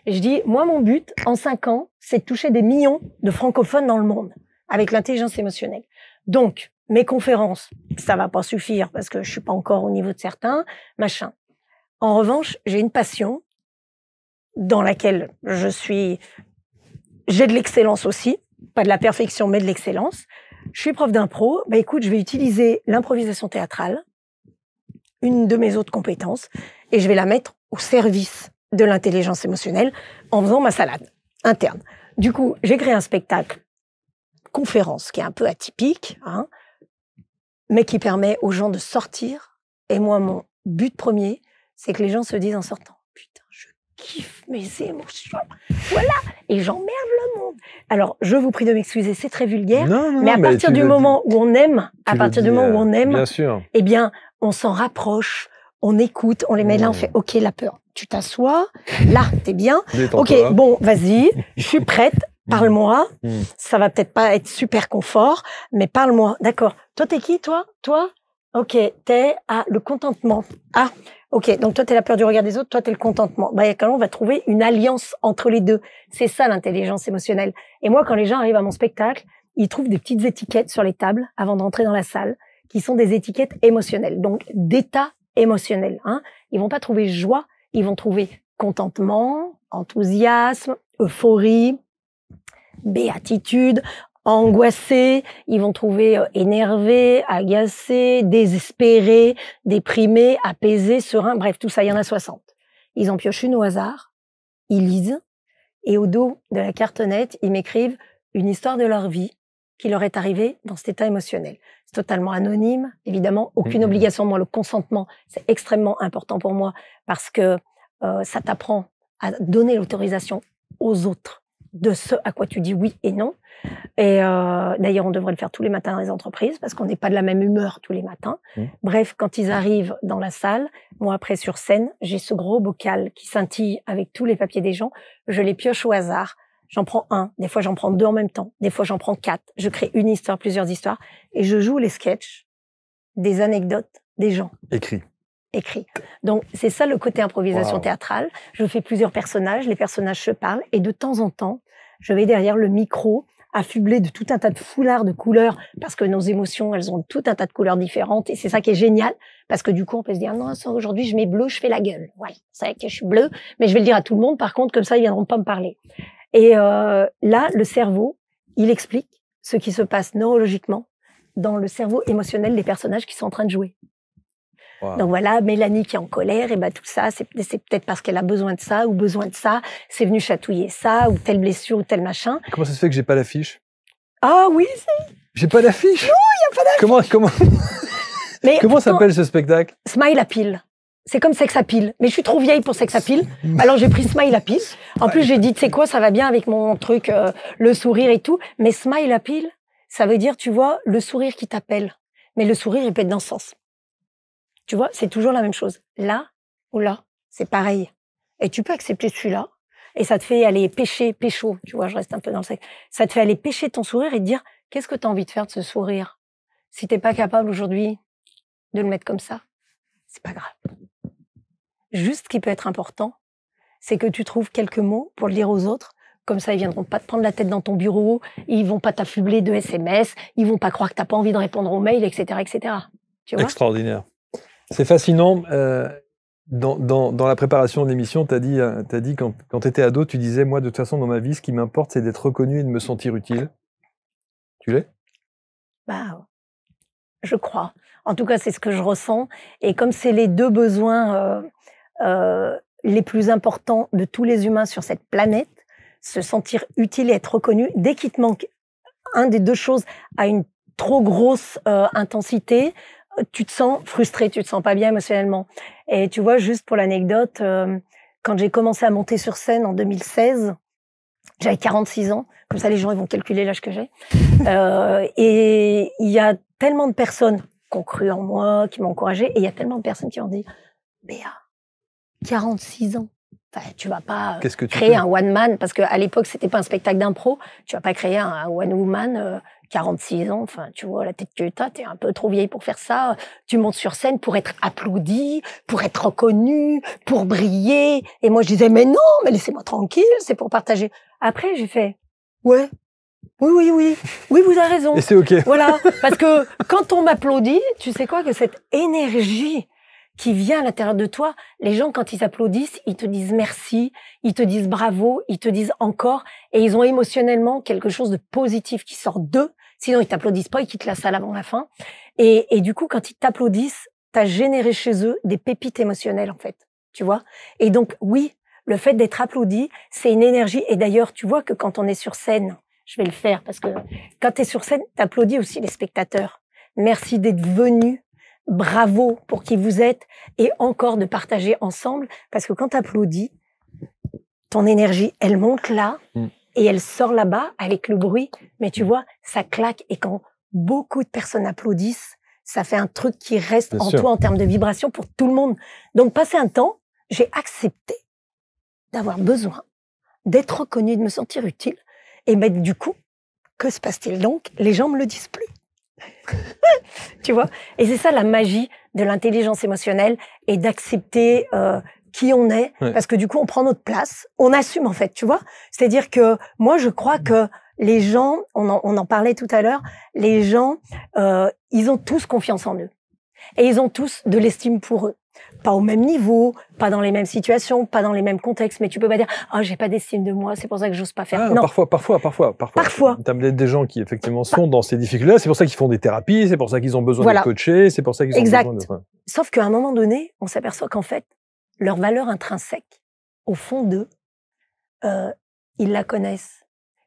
Speaker 1: Et je dis, moi, mon but, en 5 ans, c'est de toucher des millions de francophones dans le monde avec l'intelligence émotionnelle. Donc, mes conférences, ça va pas suffire parce que je suis pas encore au niveau de certains, machin. En revanche, j'ai une passion dans laquelle j'ai de l'excellence aussi, pas de la perfection, mais de l'excellence. Je suis prof d'impro. Bah, écoute, je vais utiliser l'improvisation théâtrale, une de mes autres compétences, et je vais la mettre au service de l'intelligence émotionnelle en faisant ma salade interne. Du coup, j'ai créé un spectacle conférence qui est un peu atypique, hein, mais qui permet aux gens de sortir. Et moi, mon but premier, c'est que les gens se disent en sortant, putain, je kiffe mes émotions. Voilà. Et j'emmerde le monde. Alors, je vous prie de m'excuser, c'est très vulgaire. Mais à partir du moment où on aime,
Speaker 2: bien sûr.
Speaker 1: Eh bien, on s'en rapproche, on écoute, on les met là, on fait, OK, la peur. Tu t'assois, là, t'es bien. OK, bon, vas-y, je suis prête, parle-moi. Ça va peut-être pas être super confort, mais parle-moi. D'accord. Toi, t'es qui, toi? OK, t'es le contentement. Ah, OK, donc toi, t'es la peur du regard des autres, toi, t'es le contentement. Bah, quand on va trouver une alliance entre les deux. C'est ça, l'intelligence émotionnelle. Et moi, quand les gens arrivent à mon spectacle, ils trouvent des petites étiquettes sur les tables avant d'entrer dans la salle, qui sont des étiquettes émotionnelles. Donc, d'état émotionnel, hein. Ils vont pas trouver joie, ils vont trouver contentement, enthousiasme, euphorie, béatitude, angoissé, ils vont trouver énervé, agacé, désespéré, déprimé, apaisé, serein, bref, tout ça, il y en a 60. Ils en piochent une au hasard, ils lisent, et au dos de la cartonnette, ils m'écrivent une histoire de leur vie qui leur est arrivée dans cet état émotionnel. C'est totalement anonyme, évidemment, aucune obligation. Moi, le consentement, c'est extrêmement important pour moi parce que ça t'apprend à donner l'autorisation aux autres de ce à quoi tu dis oui et non. Et d'ailleurs, on devrait le faire tous les matins dans les entreprises parce qu'on n'est pas de la même humeur tous les matins. Bref, quand ils arrivent dans la salle, moi après sur scène, j'ai ce gros bocal qui scintille avec tous les papiers des gens. Je les pioche au hasard. J'en prends un, des fois j'en prends 2 en même temps, des fois j'en prends 4. Je crée une histoire, plusieurs histoires, et je joue les sketchs, des anecdotes des gens.
Speaker 2: Écrit.
Speaker 1: Donc c'est ça le côté improvisation théâtrale. Je fais plusieurs personnages, les personnages se parlent, et de temps en temps, je vais derrière le micro, affublé de tout un tas de foulards de couleurs, parce que nos émotions, elles ont tout un tas de couleurs différentes, et c'est ça qui est génial, parce que du coup, on peut se dire, non, aujourd'hui, je mets bleu, je fais la gueule. Ouais, c'est vrai que je suis bleu, mais je vais le dire à tout le monde, par contre, comme ça, ils viendront pas me parler. Et là, le cerveau, il explique ce qui se passe neurologiquement dans le cerveau émotionnel des personnages qui sont en train de jouer. Donc voilà, Mélanie qui est en colère, et ben tout ça, c'est peut-être parce qu'elle a besoin de ça ou besoin de ça, c'est venu chatouiller ça ou telle blessure ou tel machin.
Speaker 2: Comment ça se fait que j'ai pas l'affiche?
Speaker 1: Ah oui,
Speaker 2: j'ai pas d'affiche.
Speaker 1: Non, il y a pas d'affiche.
Speaker 2: Comment
Speaker 1: Mais
Speaker 2: comment s'appelle ce spectacle?
Speaker 1: Smile à pile. C'est comme Sex Appeal. Mais je suis trop vieille pour Sex Appeal. Alors j'ai pris Smile Appeal. En plus, j'ai dit, tu sais quoi, ça va bien avec mon truc, le sourire et tout. Mais Smile Appeal, ça veut dire, tu vois, le sourire qui t'appelle. Mais le sourire, il peut être dans ce sens. Tu vois, c'est toujours la même chose. Là ou là, c'est pareil. Et tu peux accepter celui-là. Et ça te fait aller pécho. Tu vois, je reste un peu dans le sexe. Ça te fait aller pêcher ton sourire et te dire, qu'est-ce que tu as envie de faire de ce sourire? Si t'es pas capable aujourd'hui de le mettre comme ça, c'est pas grave. Juste ce qui peut être important, c'est que tu trouves quelques mots pour le dire aux autres. Comme ça, ils viendront pas te prendre la tête dans ton bureau, ils vont pas t'affubler de SMS, ils vont pas croire que t'as pas envie de répondre aux mails, etc., etc. Tu vois ?
Speaker 2: Extraordinaire. C'est fascinant. Dans la préparation de l'émission, t'as dit quand t'étais ado, tu disais, moi, de toute façon, dans ma vie, ce qui m'importe, c'est d'être reconnu et de me sentir utile. Tu l'es ?
Speaker 1: Bah, je crois. En tout cas, c'est ce que je ressens. Et comme c'est les 2 besoins les plus importants de tous les humains sur cette planète, se sentir utile et être reconnu, dès qu'il te manque un des 2 choses à une trop grosse intensité, tu te sens frustré, tu te sens pas bien émotionnellement. Et tu vois, juste pour l'anecdote, quand j'ai commencé à monter sur scène en 2016, j'avais 46 ans, comme ça les gens ils vont calculer l'âge que j'ai. Et il y a tellement de personnes qui ont cru en moi, qui m'ont encouragée, et il y a tellement de personnes qui ont dit « Béa, 46 ans. Enfin, tu vas pas
Speaker 2: Qu'est-ce que tu
Speaker 1: créer
Speaker 2: fais?
Speaker 1: un one-man, parce qu'à l'époque, c'était pas un spectacle d'impro. Tu vas pas créer un one-woman, 46 ans. Enfin, tu vois, la tête que tu as, t'es un peu trop vieille pour faire ça. Tu montes sur scène pour être applaudi, pour être reconnu, pour briller. Et moi, je disais, mais non, mais laissez-moi tranquille, c'est pour partager. Après, j'ai fait, ouais, oui, vous avez raison.
Speaker 2: Et c'est OK.
Speaker 1: Voilà, parce que quand on m'applaudit, tu sais quoi, que cette énergie qui vient à l'intérieur de toi, les gens, quand ils applaudissent, ils te disent merci, ils te disent bravo, ils te disent encore, et ils ont émotionnellement quelque chose de positif qui sort d'eux, sinon ils t'applaudissent pas, ils quittent la salle avant la fin. Et du coup, quand ils t'applaudissent, t'as généré chez eux des pépites émotionnelles, en fait, tu vois. Et donc, oui, le fait d'être applaudi, c'est une énergie, et d'ailleurs, tu vois que quand on est sur scène, je vais le faire, parce que quand tu es sur scène, t'applaudis aussi les spectateurs. Merci d'être venus. Bravo pour qui vous êtes et encore de partager ensemble, parce que quand tu applaudis, ton énergie, elle monte là et elle sort là-bas avec le bruit, mais tu vois, ça claque, et quand beaucoup de personnes applaudissent, ça fait un truc qui reste
Speaker 2: Bien
Speaker 1: en
Speaker 2: sûr.
Speaker 1: toi en termes de vibration pour tout le monde. Donc, passé un temps, j'ai accepté d'avoir besoin d'être reconnu, de me sentir utile, et ben, du coup, que se passe-t-il donc? Les gens me le disent plus. Tu vois, et c'est ça la magie de l'intelligence émotionnelle, et d'accepter qui on est, parce que du coup on prend notre place, on assume en fait, tu vois. C'est-à-dire que moi je crois que les gens, on en parlait tout à l'heure, les gens, ils ont tous confiance en eux, et ils ont tous de l'estime pour eux. Pas au même niveau, pas dans les mêmes situations, pas dans les mêmes contextes, mais tu peux pas dire « Ah, j'ai pas d'estime de moi, c'est pour ça que j'ose pas faire. »
Speaker 2: Ah,
Speaker 1: Non.
Speaker 2: Parfois. T'as des gens qui, effectivement, sont dans ces difficultés-là. C'est pour ça qu'ils font des thérapies, c'est pour ça qu'ils ont besoin de coacher, c'est pour ça qu'ils ont besoin de...
Speaker 1: Sauf qu'à un moment donné, on s'aperçoit qu'en fait, leur valeur intrinsèque, au fond d'eux, ils la connaissent.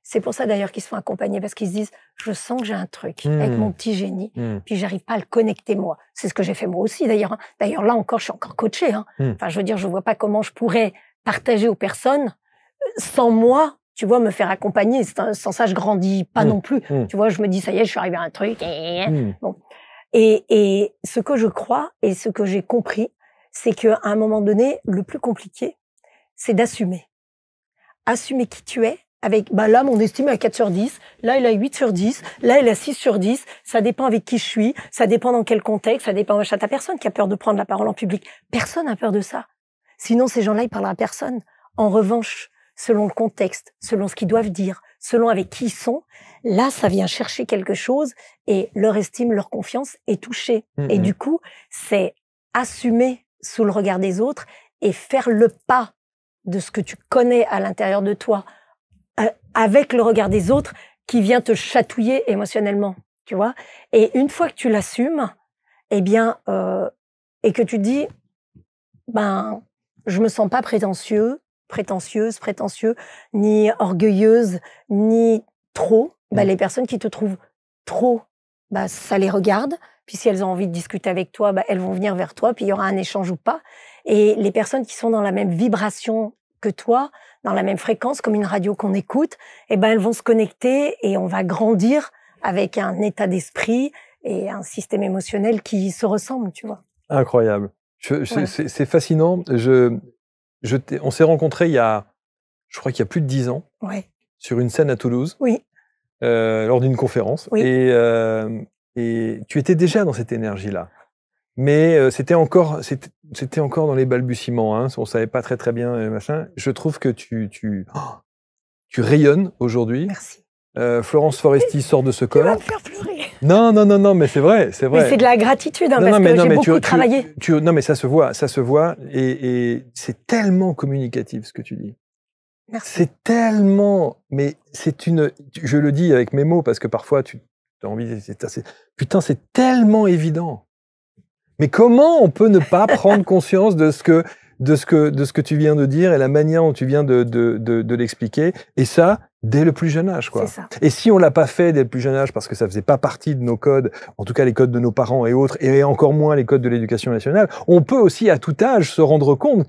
Speaker 1: C'est pour ça d'ailleurs qu'ils se font accompagner, parce qu'ils se disent « Je sens que j'ai un truc avec mon petit génie, puis j'arrive pas à le connecter moi. » C'est ce que j'ai fait moi aussi d'ailleurs. Hein. D'ailleurs là encore, je suis encore coachée. Hein. Enfin, je veux dire, je vois pas comment je pourrais partager aux personnes sans moi, tu vois, me faire accompagner. Sans ça, je grandis pas non plus. Tu vois, je me dis « Ça y est, je suis arrivée à un truc. » Bon. Et ce que je crois et ce que j'ai compris, c'est qu'à un moment donné, le plus compliqué, c'est d'assumer. Assumer qui tu es. Avec, là, mon estime est à 4 sur 10, là, il a 8 sur 10, là, il a 6 sur 10, ça dépend avec qui je suis, ça dépend dans quel contexte, ça dépend, t'as personne qui a peur de prendre la parole en public. Personne n'a peur de ça. Sinon, ces gens-là, ils parlent à personne. En revanche, selon le contexte, selon ce qu'ils doivent dire, selon avec qui ils sont, là, ça vient chercher quelque chose, et leur estime, leur confiance est touchée. Et du coup, c'est assumer sous le regard des autres et faire le pas de ce que tu connais à l'intérieur de toi, avec le regard des autres qui vient te chatouiller émotionnellement, tu vois. Et une fois que tu l'assumes, eh bien, et que tu dis, je me sens pas prétentieux, ni orgueilleuse, ni trop. Les personnes qui te trouvent trop, ça les regarde. Puis si elles ont envie de discuter avec toi, elles vont venir vers toi, puis il y aura un échange ou pas. Et les personnes qui sont dans la même vibration que toi, dans la même fréquence, comme une radio qu'on écoute, elles vont se connecter, et on va grandir avec un état d'esprit et un système émotionnel qui se ressemblent, tu vois.
Speaker 2: Incroyable. C'est fascinant. On s'est rencontrés je crois qu'il y a plus de 10 ans, sur une scène à Toulouse, lors d'une conférence. Et tu étais déjà dans cette énergie-là. Mais c'était encore dans les balbutiements. Hein. On savait pas très bien, machin. Je trouve que tu rayonnes aujourd'hui.
Speaker 1: Merci.
Speaker 2: Florence Foresti sort de ce corps.
Speaker 1: Tu vas me faire pleurer.
Speaker 2: Non, mais c'est vrai.
Speaker 1: Mais c'est de la gratitude, parce que j'ai beaucoup travaillé.
Speaker 2: Non, mais ça se voit, et c'est tellement communicatif ce que tu dis.
Speaker 1: Merci.
Speaker 2: C'est tellement, mais je le dis avec mes mots, parce que parfois tu as envie, putain, c'est tellement évident. Mais comment on peut ne pas prendre conscience de ce que tu viens de dire et la manière dont tu viens de l'expliquer, et ça dès le plus jeune âge, quoi.
Speaker 1: C'est ça.
Speaker 2: Et si on l'a pas fait dès le plus jeune âge parce que ça faisait pas partie de nos codes, en tout cas les codes de nos parents et autres, et encore moins les codes de l'éducation nationale, on peut aussi à tout âge se rendre compte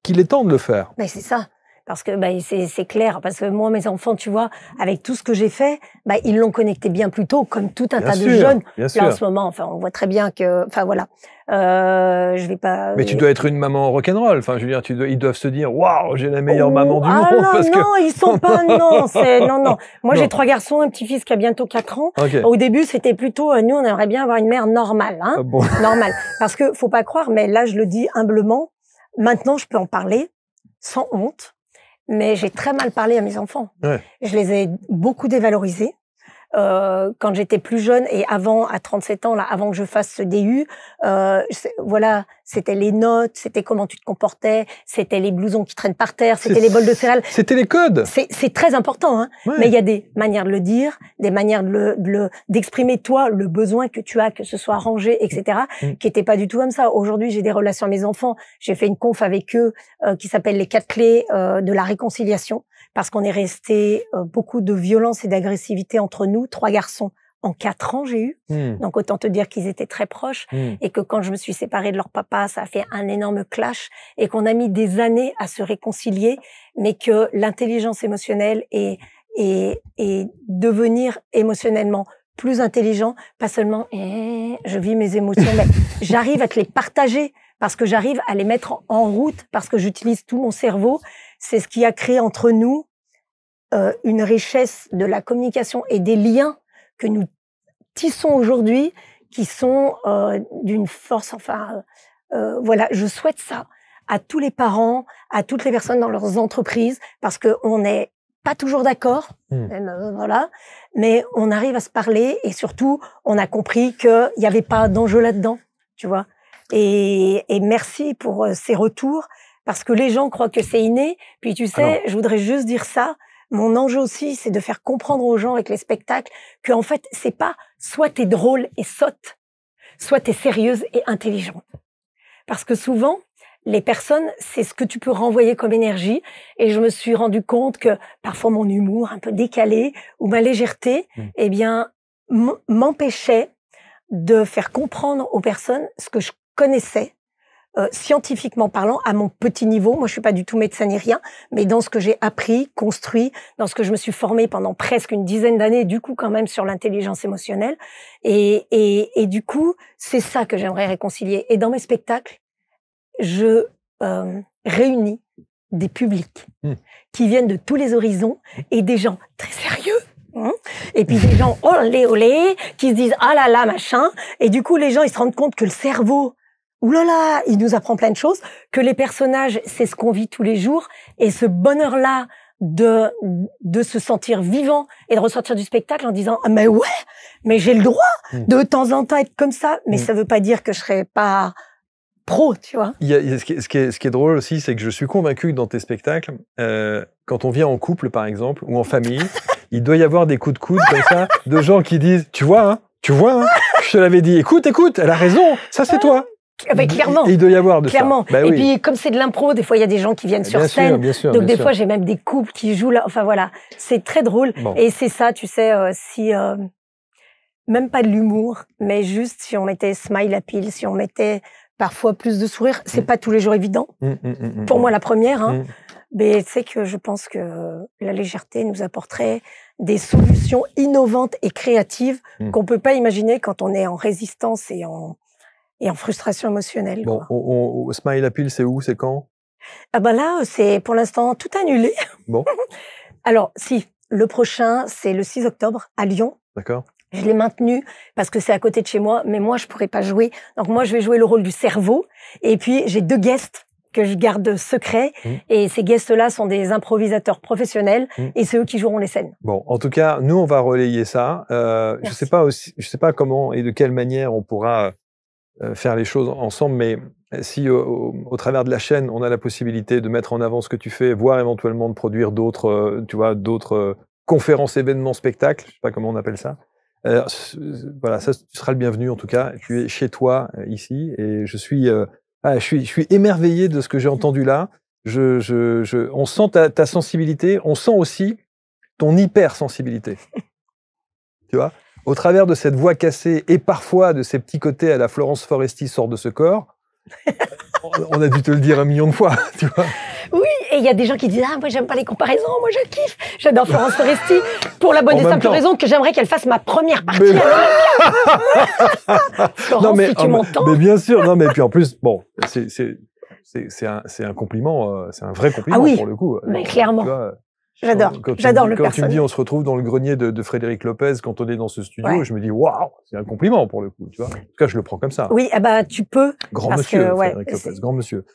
Speaker 2: qu'il est temps de le faire.
Speaker 1: Mais c'est ça. Parce que c'est clair, parce que moi, mes enfants, tu vois, avec tout ce que j'ai fait, ils l'ont connecté bien plus tôt, comme tout un tas de jeunes.
Speaker 2: Bien
Speaker 1: Là,
Speaker 2: sûr.
Speaker 1: en ce moment, enfin, on voit très bien que, enfin voilà, je vais pas.
Speaker 2: Mais tu dois être une maman rock'n'roll. Enfin, je veux dire, ils doivent se dire, waouh, j'ai la meilleure maman du monde.
Speaker 1: Non, ils sont pas. Non. Moi, j'ai 3 garçons, un petit-fils qui a bientôt 4 ans.
Speaker 2: Okay.
Speaker 1: Au début, c'était plutôt, nous, on aimerait bien avoir une mère normale, hein,
Speaker 2: bon.
Speaker 1: normale. Parce que faut pas croire, mais là, je le dis humblement. Maintenant, je peux en parler sans honte. Mais j'ai très mal parlé à mes enfants.
Speaker 2: Ouais.
Speaker 1: Je les ai beaucoup dévalorisés. Quand j'étais plus jeune et avant, à 37 ans, là, avant que je fasse ce DU, voilà, c'était les notes, c'était comment tu te comportais, c'était les blousons qui traînent par terre, c'était les bols de céréales.
Speaker 2: C'était les codes.
Speaker 1: C'est très important, hein. Ouais. Mais il y a des manières de le dire, des manières d'exprimer toi le besoin que tu as, que ce soit rangé, etc., qui étaient pas du tout comme ça. Aujourd'hui, j'ai des relations avec mes enfants. J'ai fait une conf avec eux qui s'appelle les 4 clés de la réconciliation. Parce qu'on est resté beaucoup de violence et d'agressivité entre nous, 3 garçons. En 4 ans, j'ai eu. Donc, autant te dire qu'ils étaient très proches et que quand je me suis séparée de leur papa, ça a fait un énorme clash et qu'on a mis des années à se réconcilier, mais que l'intelligence émotionnelle et devenir émotionnellement plus intelligent, pas seulement je vis mes émotions, mais j'arrive à te les partager parce que j'arrive à les mettre en route, parce que j'utilise tout mon cerveau. C'est ce qui a créé entre nous une richesse de la communication et des liens que nous tissons aujourd'hui, qui sont d'une force. Enfin, voilà, je souhaite ça à tous les parents, à toutes les personnes dans leurs entreprises, parce que on n'est pas toujours d'accord, voilà, mais on arrive à se parler et surtout, on a compris qu'il n'y avait pas d'enjeu là-dedans, tu vois. Et merci pour ces retours. Parce que les gens croient que c'est inné. Puis tu sais, je voudrais juste dire ça. Mon enjeu aussi, c'est de faire comprendre aux gens avec les spectacles que en fait, c'est pas soit t'es drôle et sotte, soit t'es sérieuse et intelligente. Parce que souvent, les personnes, c'est ce que tu peux renvoyer comme énergie. Et je me suis rendu compte que parfois mon humour un peu décalé ou ma légèreté, eh bien, m'empêchait de faire comprendre aux personnes ce que je connaissais. Scientifiquement parlant, à mon petit niveau, moi je suis pas du tout médecin ni rien, mais dans ce que j'ai appris, construit, dans ce que je me suis formée pendant presque une dizaine d'années, du coup quand même sur l'intelligence émotionnelle, et du coup c'est ça que j'aimerais réconcilier. Et dans mes spectacles, je réunis des publics qui viennent de tous les horizons et des gens très sérieux. Et puis des gens olé olé qui se disent ah là là machin, et du coup les gens ils se rendent compte que le cerveau, ouh là là, il nous apprend plein de choses, que les personnages, c'est ce qu'on vit tous les jours, et ce bonheur-là de se sentir vivant et de ressortir du spectacle en disant ah mais ouais, mais j'ai le droit de temps en temps être comme ça, mais ça veut pas dire que je serais pas pro, tu vois.
Speaker 2: Ce qui est drôle aussi, c'est que je suis convaincu que dans tes spectacles, quand on vient en couple par exemple ou en famille, il doit y avoir des coups de coude comme ça de gens qui disent tu vois, je te l'avais dit, écoute, elle a raison, ça c'est toi.
Speaker 1: Clairement.
Speaker 2: Et il doit y avoir de
Speaker 1: clairement.
Speaker 2: ça.
Speaker 1: Et puis, comme c'est de l'impro, des fois, il y a des gens qui viennent sur scène.
Speaker 2: Bien sûr,
Speaker 1: donc, des fois, j'ai même des couples qui jouent là. Enfin, voilà. C'est très drôle. Bon. Et c'est ça, tu sais, si, même pas de l'humour, mais juste si on mettait smile à pile, si on mettait parfois plus de sourire, c'est pas tous les jours évident. Pour moi, la première, hein. Mais tu sais que je pense que la légèreté nous apporterait des solutions innovantes et créatives qu'on peut pas imaginer quand on est en résistance et en frustration émotionnelle.
Speaker 2: Bon, Smile Appeal, c'est où, c'est quand?
Speaker 1: Ah ben là, c'est pour l'instant tout annulé.
Speaker 2: Bon.
Speaker 1: Alors, si, le prochain, c'est le 6 octobre à Lyon.
Speaker 2: D'accord.
Speaker 1: Je l'ai maintenu parce que c'est à côté de chez moi, mais moi, je pourrais pas jouer. Donc moi, je vais jouer le rôle du cerveau. Et puis, j'ai 2 guests que je garde secrets. Et ces guests-là sont des improvisateurs professionnels et c'est eux qui joueront les scènes.
Speaker 2: Bon, en tout cas, nous, on va relayer ça. Je sais pas comment et de quelle manière on pourra faire les choses ensemble, mais si au travers de la chaîne, on a la possibilité de mettre en avant ce que tu fais, voire éventuellement de produire d'autres, d'autres conférences, événements, spectacles, je sais pas comment on appelle ça. Voilà, ça, tu seras le bienvenu en tout cas. Tu es chez toi ici, et je suis émerveillé de ce que j'ai entendu là. On sent ta sensibilité, on sent aussi ton hypersensibilité. Tu vois? Au travers de cette voix cassée et parfois de ces petits côtés à la Florence Foresti sort de ce corps, On a dû te le dire 1 million de fois, tu vois.
Speaker 1: Oui, et il y a des gens qui disent « Ah, moi, j'aime pas les comparaisons, moi, je kiffe. J'adore Florence Foresti pour la bonne et simple raison que j'aimerais qu'elle fasse ma première partie à l'Olympia. » Florence, si tu m'entends.
Speaker 2: Mais bien sûr, non, mais puis en plus, bon, c'est un compliment, c'est un vrai compliment pour le coup.
Speaker 1: Mais clairement. J'adore le personnage.
Speaker 2: Quand tu me dis on se retrouve dans le grenier de Frédéric Lopez quand on est dans ce studio, je me dis waouh, c'est un compliment pour le coup, tu vois. En tout cas, je le prends comme ça.
Speaker 1: Oui, tu peux.
Speaker 2: Grand monsieur, Frédéric Lopez, grand monsieur.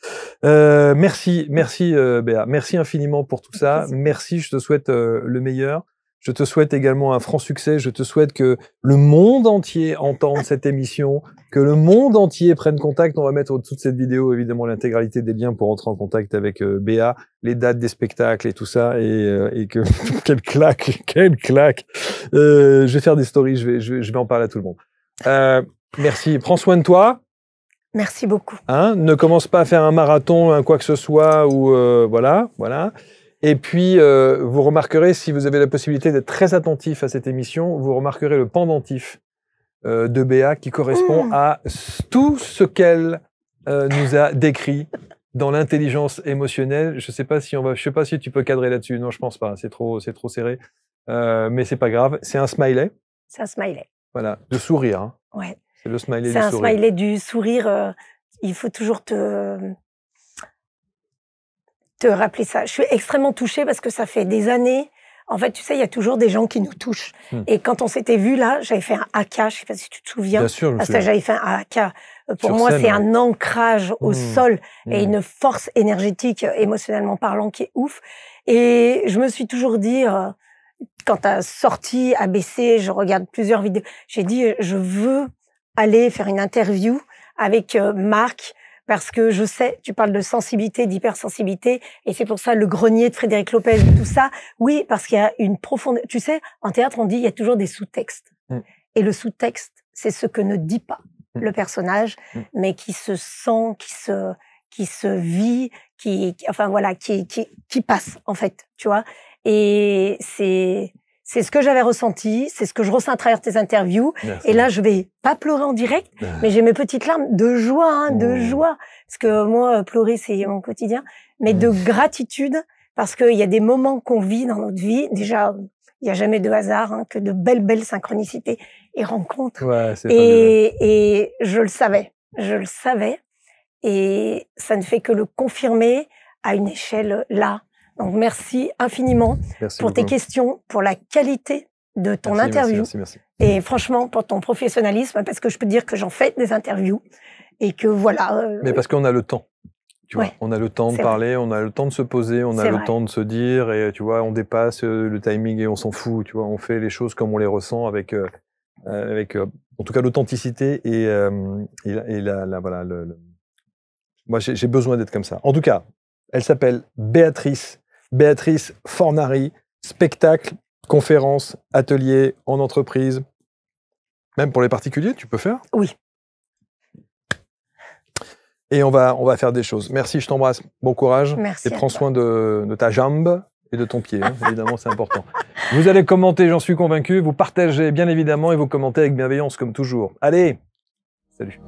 Speaker 2: Merci Béa, merci infiniment pour tout ça. Merci, je te souhaite le meilleur. Je te souhaite également un franc succès. Je te souhaite que le monde entier entende cette émission, que le monde entier prenne contact. On va mettre au-dessous de cette vidéo, évidemment, l'intégralité des liens pour entrer en contact avec Béa, les dates des spectacles et tout ça. Et que, quelle claque. Je vais faire des stories, je vais en parler à tout le monde. Merci. Prends soin de toi.
Speaker 1: Merci beaucoup.
Speaker 2: Ne commence pas à faire un marathon, quoi que ce soit, ou voilà. Et puis, vous remarquerez, si vous avez la possibilité d'être très attentif à cette émission, vous remarquerez le pendentif de Béa qui correspond à tout ce qu'elle nous a décrit dans l'intelligence émotionnelle. Je sais pas si tu peux cadrer là-dessus. Non, je pense pas. C'est trop serré. Mais c'est pas grave. C'est un smiley.
Speaker 1: C'est un smiley.
Speaker 2: Voilà, de sourire. Hein.
Speaker 1: Ouais.
Speaker 2: C'est le smiley du
Speaker 1: sourire. C'est un smiley du sourire. Il faut toujours te rappeler ça. Je suis extrêmement touchée parce que ça fait des années. En fait, tu sais, il y a toujours des gens qui nous touchent. Et quand on s'était vu là, j'avais fait un haka. Je sais pas si tu te souviens.
Speaker 2: Bien sûr,
Speaker 1: parce que j'avais fait un haka. Pour moi, c'est un ancrage au sol et une force énergétique, émotionnellement parlant, qui est ouf. Et je me suis toujours dit, quand t'as sorti ABC, je regarde plusieurs vidéos. J'ai dit, je veux aller faire une interview avec Marc. Parce que je sais, tu parles de sensibilité, d'hypersensibilité, et c'est pour ça le grenier de Frédéric Lopez, tout ça. Oui, parce qu'il y a une profonde... Tu sais, en théâtre, on dit il y a toujours des sous-textes. Et le sous-texte, c'est ce que ne dit pas le personnage, mais qui se sent, qui se vit, qui passe, en fait, tu vois. Et c'est ce que j'avais ressenti, c'est ce que je ressens à travers tes interviews. Merci. Et là, je vais pas pleurer en direct, mais j'ai mes petites larmes de joie, de joie. Parce que moi, pleurer, c'est mon quotidien. Mais de gratitude, parce qu'il y a des moments qu'on vit dans notre vie. Déjà, il n'y a jamais de hasard, que de belles synchronicités et rencontres.
Speaker 2: Ouais,
Speaker 1: et je le savais. Et ça ne fait que le confirmer à une échelle là. Donc, merci infiniment pour tes questions, pour la qualité de ton interview.
Speaker 2: Merci.
Speaker 1: Et franchement, pour ton professionnalisme, parce que je peux te dire que j'en fais des interviews et que voilà.
Speaker 2: Mais parce qu'on a le temps. Tu vois, on a le temps de parler, on a le temps de se poser, on a le temps de se dire, et tu vois, on dépasse le timing et on s'en fout. Tu vois, on fait les choses comme on les ressent avec en tout cas, l'authenticité et voilà. Moi, j'ai besoin d'être comme ça. En tout cas, elle s'appelle Béatrice Fornari, spectacle, conférence, atelier en entreprise, même pour les particuliers, tu peux faire ?
Speaker 1: Oui.
Speaker 2: Et on va faire des choses. Merci, je t'embrasse. Bon courage.
Speaker 1: Merci.
Speaker 2: Et prends soin de ta jambe et de ton pied. Évidemment, c'est important. Vous allez commenter, j'en suis convaincu. Vous partagez, bien évidemment, et vous commentez avec bienveillance, comme toujours. Allez, salut.